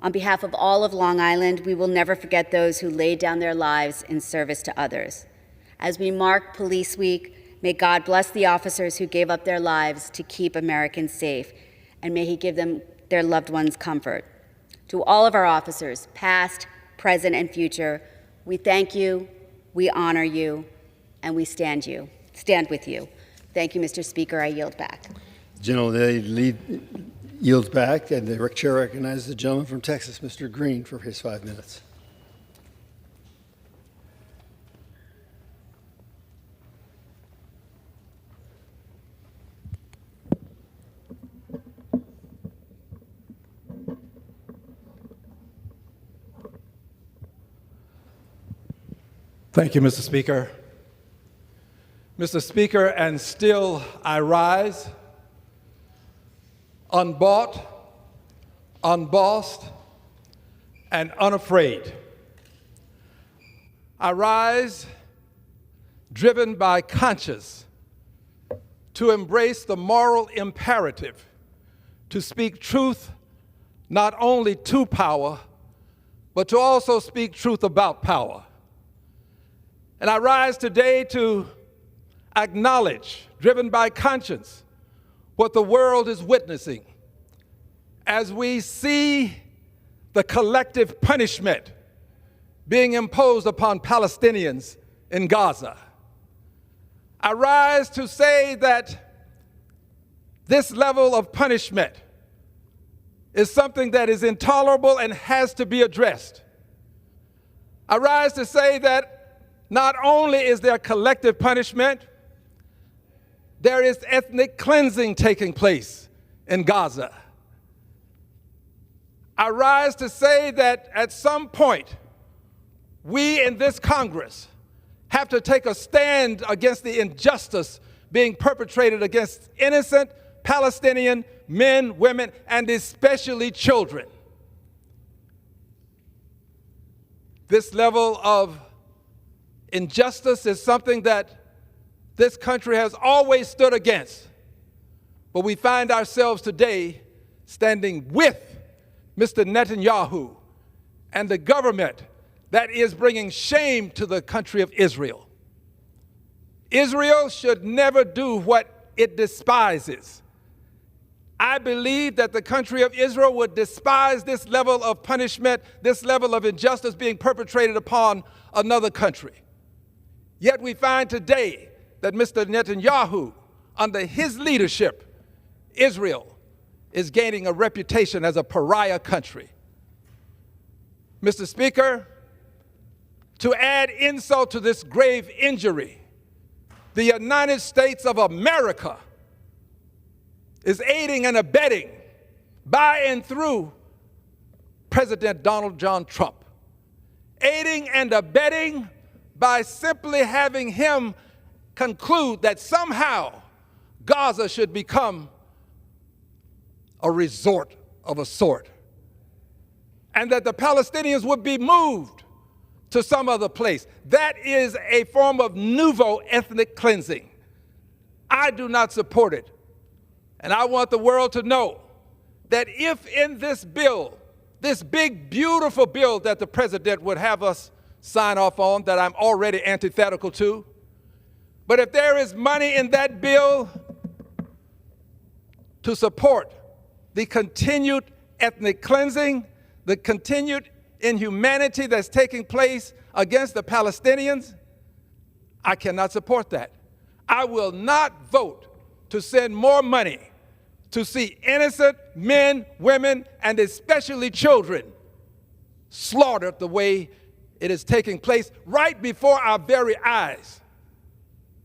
On behalf of all of Long Island, we will never forget those who laid down their lives in service to others. As we mark Police Week, may God bless the officers who gave up their lives to keep Americans safe, and may He give them their loved ones comfort. To all of our officers, past, present, and future, we thank you, we honor you, and we stand with you. Thank you, Mr. Speaker. I yield back. Gentleman yields back, and the chair recognizes the gentleman from Texas, Mr. Green, for his 5 minutes. Thank you, Mr. Speaker. Mr. Speaker, and still I rise, unbought, unbossed, and unafraid. I rise driven by conscience to embrace the moral imperative to speak truth not only to power, but to also speak truth about power. And I rise today to acknowledge, driven by conscience, what the world is witnessing as we see the collective punishment being imposed upon Palestinians in Gaza. I rise to say that this level of punishment is something that is intolerable and has to be addressed. I rise to say that not only is there collective punishment, there is ethnic cleansing taking place in Gaza. I rise to say that at some point, we in this Congress have to take a stand against the injustice being perpetrated against innocent Palestinian men, women, and especially children. This level of injustice is something that this country has always stood against, but we find ourselves today standing with Mr. Netanyahu and the government that is bringing shame to the country of Israel. Israel should never do what it despises. I believe that the country of Israel would despise this level of punishment, this level of injustice being perpetrated upon another country. Yet we find today that Mr. Netanyahu, under his leadership, Israel is gaining a reputation as a pariah country. Mr. Speaker, to add insult to this grave injury, the United States of America is aiding and abetting by and through President Donald John Trump, aiding and abetting by simply having him conclude that somehow Gaza should become a resort of a sort, and that the Palestinians would be moved to some other place. That is a form of nouveau ethnic cleansing. I do not support it. And I want the world to know that if in this bill, this big, beautiful bill that the president would have us sign off on, that I'm already antithetical to, but if there is money in that bill to support the continued ethnic cleansing, the continued inhumanity that's taking place against the Palestinians, I cannot support that. I will not vote to send more money to see innocent men, women, and especially children slaughtered the way it is taking place right before our very eyes.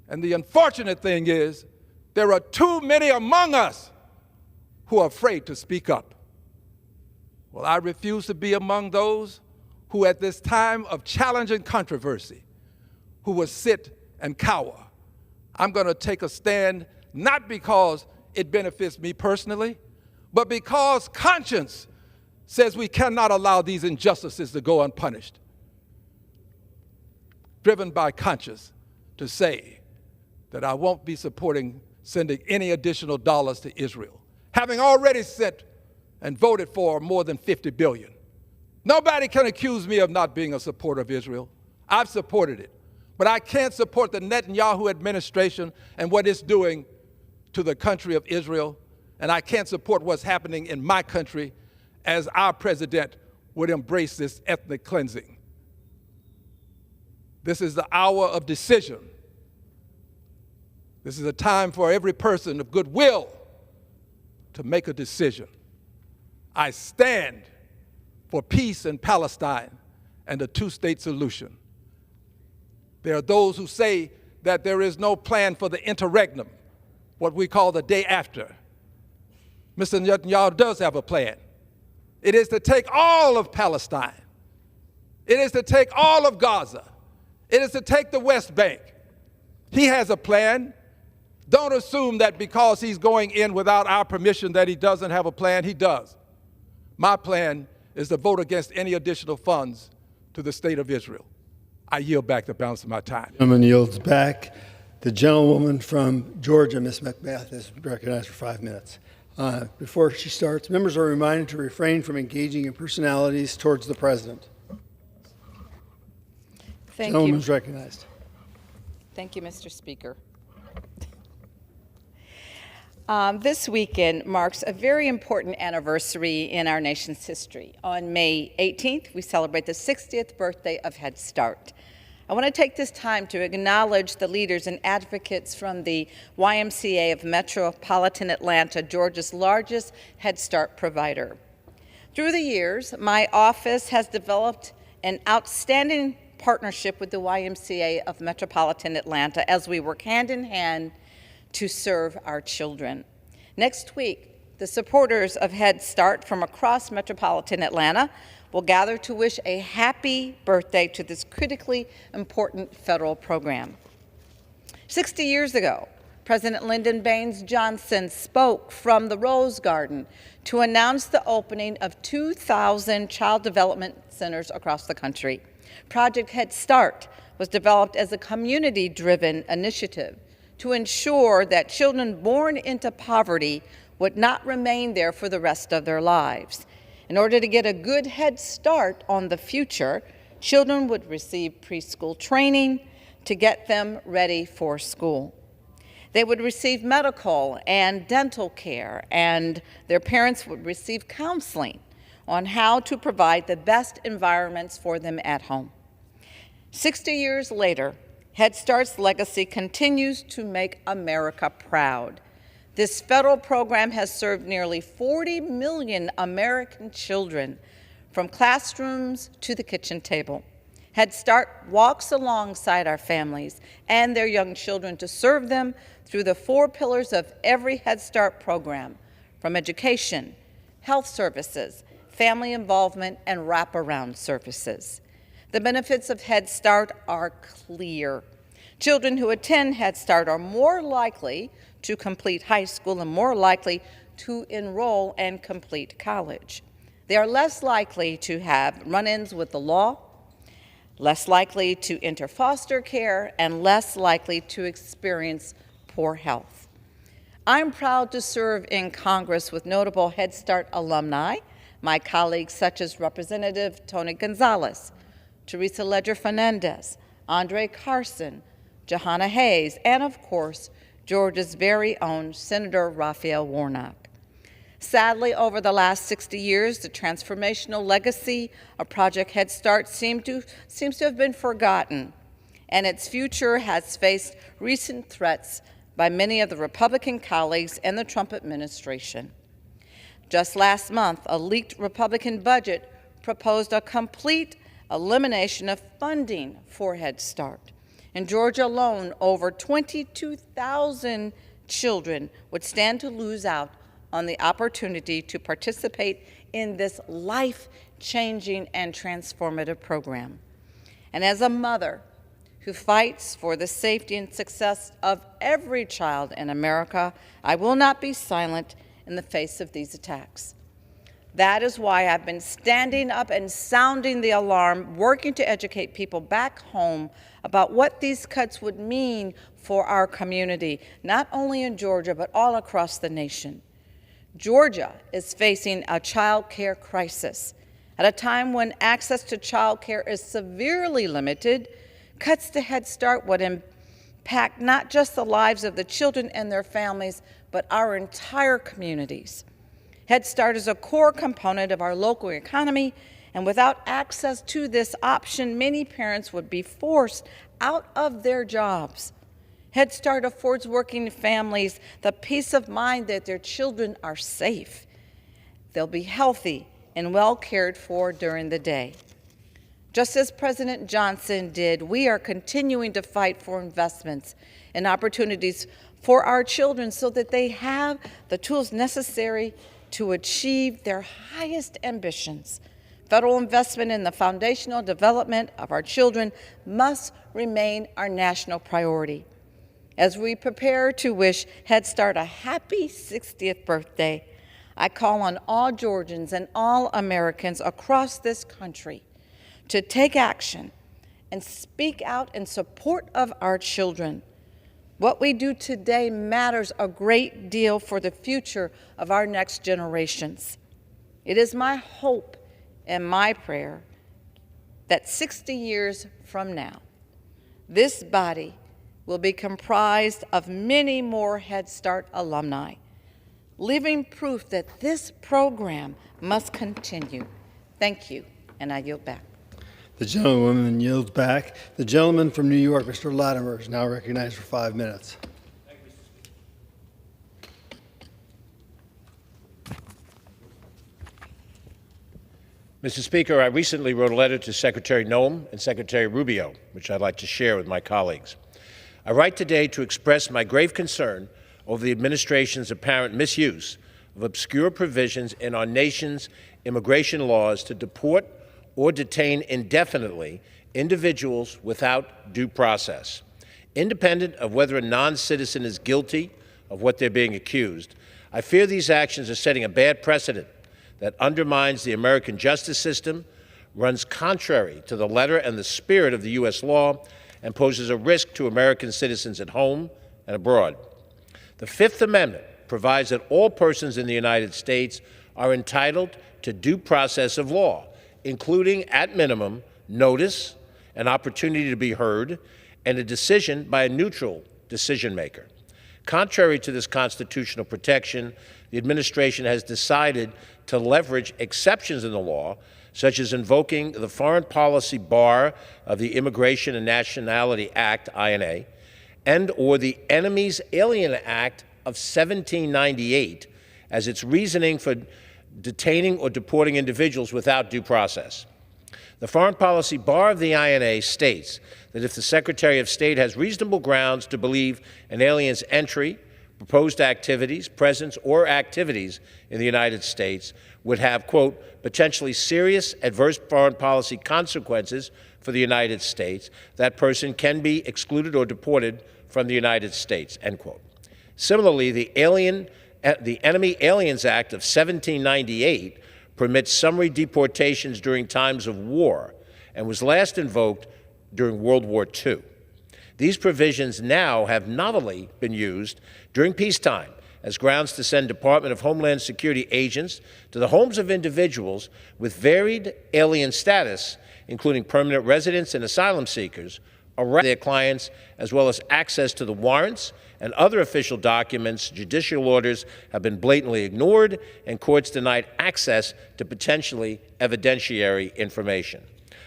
And the unfortunate thing is, there are too many among us who are afraid to speak up. Well, I refuse to be among those who at this time of challenging controversy, who will sit and cower. I'm going to take a stand, not because it benefits me personally, but because conscience says we cannot allow these injustices to go unpunished. Driven by conscience to say that I won't be supporting sending any additional dollars to Israel, having already sent and voted for more than $50 billion. Nobody can accuse me of not being a supporter of Israel. I've supported it. But I can't support the Netanyahu administration and what it's doing to the country of Israel, and I can't support what's happening in my country as our president would embrace this ethnic cleansing. This is the hour of decision. This is a time for every person of goodwill to make a decision. I stand for peace in Palestine and a two-state solution. There are those who say that there is no plan for the interregnum, what we call the day after. Mr. Netanyahu does have a plan. It is to take all of Palestine. It is to take all of Gaza. It is to take the West Bank. He has a plan. Don't assume that because he's going in without our permission that he doesn't have a plan. He does. My plan is to vote against any additional funds to the state of Israel. I yield back the balance of my time. The gentleman yields back. The gentlewoman from Georgia, Ms. McBath, is recognized for 5 minutes. Before she starts, members are reminded to refrain from engaging in personalities towards the president. Thank Gentleman you. is recognized. Thank you, Mr. Speaker. This weekend marks a very important anniversary in our nation's history. On May 18th, we celebrate the 60th birthday of Head Start. I want to take this time to acknowledge the leaders and advocates from the YMCA of Metropolitan Atlanta, Georgia's largest Head Start provider. Through the years, my office has developed an outstanding partnership with the YMCA of Metropolitan Atlanta as we work hand in hand to serve our children. Next week, the supporters of Head Start from across Metropolitan Atlanta will gather to wish a happy birthday to this critically important federal program. 60 years ago, President Lyndon Baines Johnson spoke from the Rose Garden to announce the opening of 2,000 child development centers across the country. Project Head Start was developed as a community-driven initiative to ensure that children born into poverty would not remain there for the rest of their lives. In order to get a good head start on the future, children would receive preschool training to get them ready for school. They would receive medical and dental care, and their parents would receive counseling on how to provide the best environments for them at home. 60 years later, Head Start's legacy continues to make America proud. This federal program has served nearly 40 million American children, from classrooms to the kitchen table. Head Start walks alongside our families and their young children to serve them through the 4 pillars of every Head Start program, from education, health services, family involvement, and wraparound services. The benefits of Head Start are clear. Children who attend Head Start are more likely to complete high school and more likely to enroll and complete college. They are less likely to have run-ins with the law, less likely to enter foster care, and less likely to experience poor health. I'm proud to serve in Congress with notable Head Start alumni, my colleagues such as Representative Tony Gonzalez, Teresa Ledger-Fernandez, Andre Carson, Johanna Hayes, and of course, Georgia's very own Senator Raphael Warnock. Sadly, over the last 60 years, the transformational legacy of Project Head Start seems to have been forgotten, and its future has faced recent threats by many of the Republican colleagues in the Trump administration. Just last month, a leaked Republican budget proposed a complete elimination of funding for Head Start. In Georgia alone, over 22,000 children would stand to lose out on the opportunity to participate in this life-changing and transformative program. And as a mother who fights for the safety and success of every child in America, I will not be silent in the face of these attacks. That is why I've been standing up and sounding the alarm, working to educate people back home about what these cuts would mean for our community, not only in Georgia, but all across the nation. Georgia is facing a child care crisis. At a time when access to child care is severely limited, cuts to Head Start would impact not just the lives of the children and their families, but our entire communities. Head Start is a core component of our local economy, and without access to this option, many parents would be forced out of their jobs. Head Start affords working families the peace of mind that their children are safe. They'll be healthy and well cared for during the day. Just as President Johnson did, we are continuing to fight for investments and opportunities for our children so that they have the tools necessary to achieve their highest ambitions. Federal investment in the foundational development of our children must remain our national priority. As we prepare to wish Head Start a happy 60th birthday, I call on all Georgians and all Americans across this country to take action and speak out in support of our children. What we do today matters a great deal for the future of our next generations. It is my hope and my prayer that 60 years from now, this body will be comprised of many more Head Start alumni, living proof that this program must continue. Thank you, and I yield back. The gentlewoman yields back. The gentleman from New York, Mr. Latimer, is now recognized for 5 minutes. Mr. Speaker, I recently wrote a letter to Secretary Noem and Secretary Rubio, which I'd like to share with my colleagues. I write today to express my grave concern over the administration's apparent misuse of obscure provisions in our nation's immigration laws to deport or detain indefinitely individuals without due process. Independent of whether a non-citizen is guilty of what they're being accused, I fear these actions are setting a bad precedent that undermines the American justice system, runs contrary to the letter and the spirit of the U.S. law, and poses a risk to American citizens at home and abroad. The Fifth Amendment provides that all persons in the United States are entitled to due process of law, including, at minimum, notice, an opportunity to be heard, and a decision by a neutral decision maker. Contrary to this constitutional protection, the administration has decided to leverage exceptions in the law, such as invoking the foreign policy bar of the Immigration and Nationality Act, INA, and or the Enemies Alien Act of 1798 as its reasoning for detaining or deporting individuals without due process. The foreign policy bar of the INA states that if the Secretary of State has reasonable grounds to believe an alien's entry, proposed activities, presence, or activities in the United States would have, quote, potentially serious adverse foreign policy consequences for the United States, that person can be excluded or deported from the United States, end quote. Similarly, the Enemy Aliens Act of 1798 permits summary deportations during times of war and was last invoked during World War II. These provisions now have novelly been used during peacetime as grounds to send Department of Homeland Security agents to the homes of individuals with varied alien status, including permanent residents and asylum seekers, arrest their clients, as well as access to the warrants and other official documents. Judicial orders have been blatantly ignored, and courts denied access to potentially evidentiary information.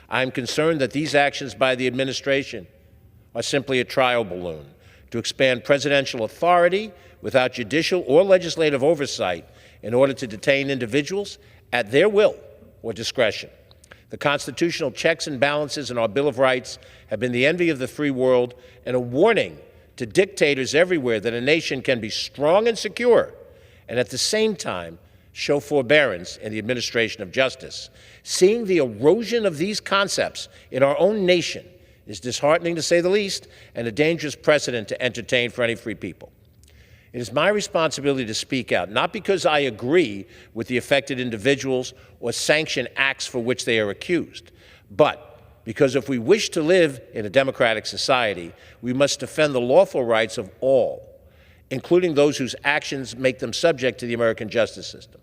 I am concerned that these actions by the administration are simply a trial balloon to expand presidential authority without judicial or legislative oversight in order to detain individuals at their will or discretion. The constitutional checks and balances in our Bill of Rights have been the envy of the free world and a warning to dictators everywhere that a nation can be strong and secure and at the same time show forbearance in the administration of justice. Seeing the erosion of these concepts in our own nation is disheartening, to say the least, and a dangerous precedent to entertain for any free people. It is my responsibility to speak out, not because I agree with the affected individuals or sanction acts for which they are accused, but because if we wish to live in a democratic society, we must defend the lawful rights of all, including those whose actions make them subject to the American justice system.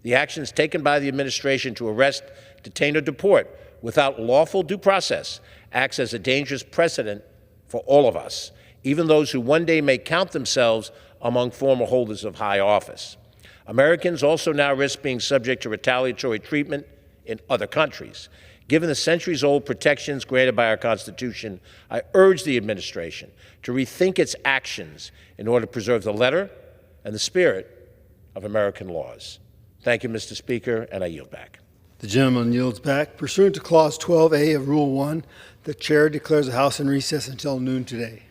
The actions taken by the administration to arrest, detain, or deport without lawful due process acts as a dangerous precedent for all of us, even those who one day may count themselves among former holders of high office. Americans also now risk being subject to retaliatory treatment in other countries. Given the centuries-old protections granted by our Constitution, I urge the administration to rethink its actions in order to preserve the letter and the spirit of American laws. Thank you, Mr. Speaker, and I yield back. The gentleman yields back. Pursuant to Clause 12A of Rule 1, the chair declares the House in recess until noon today.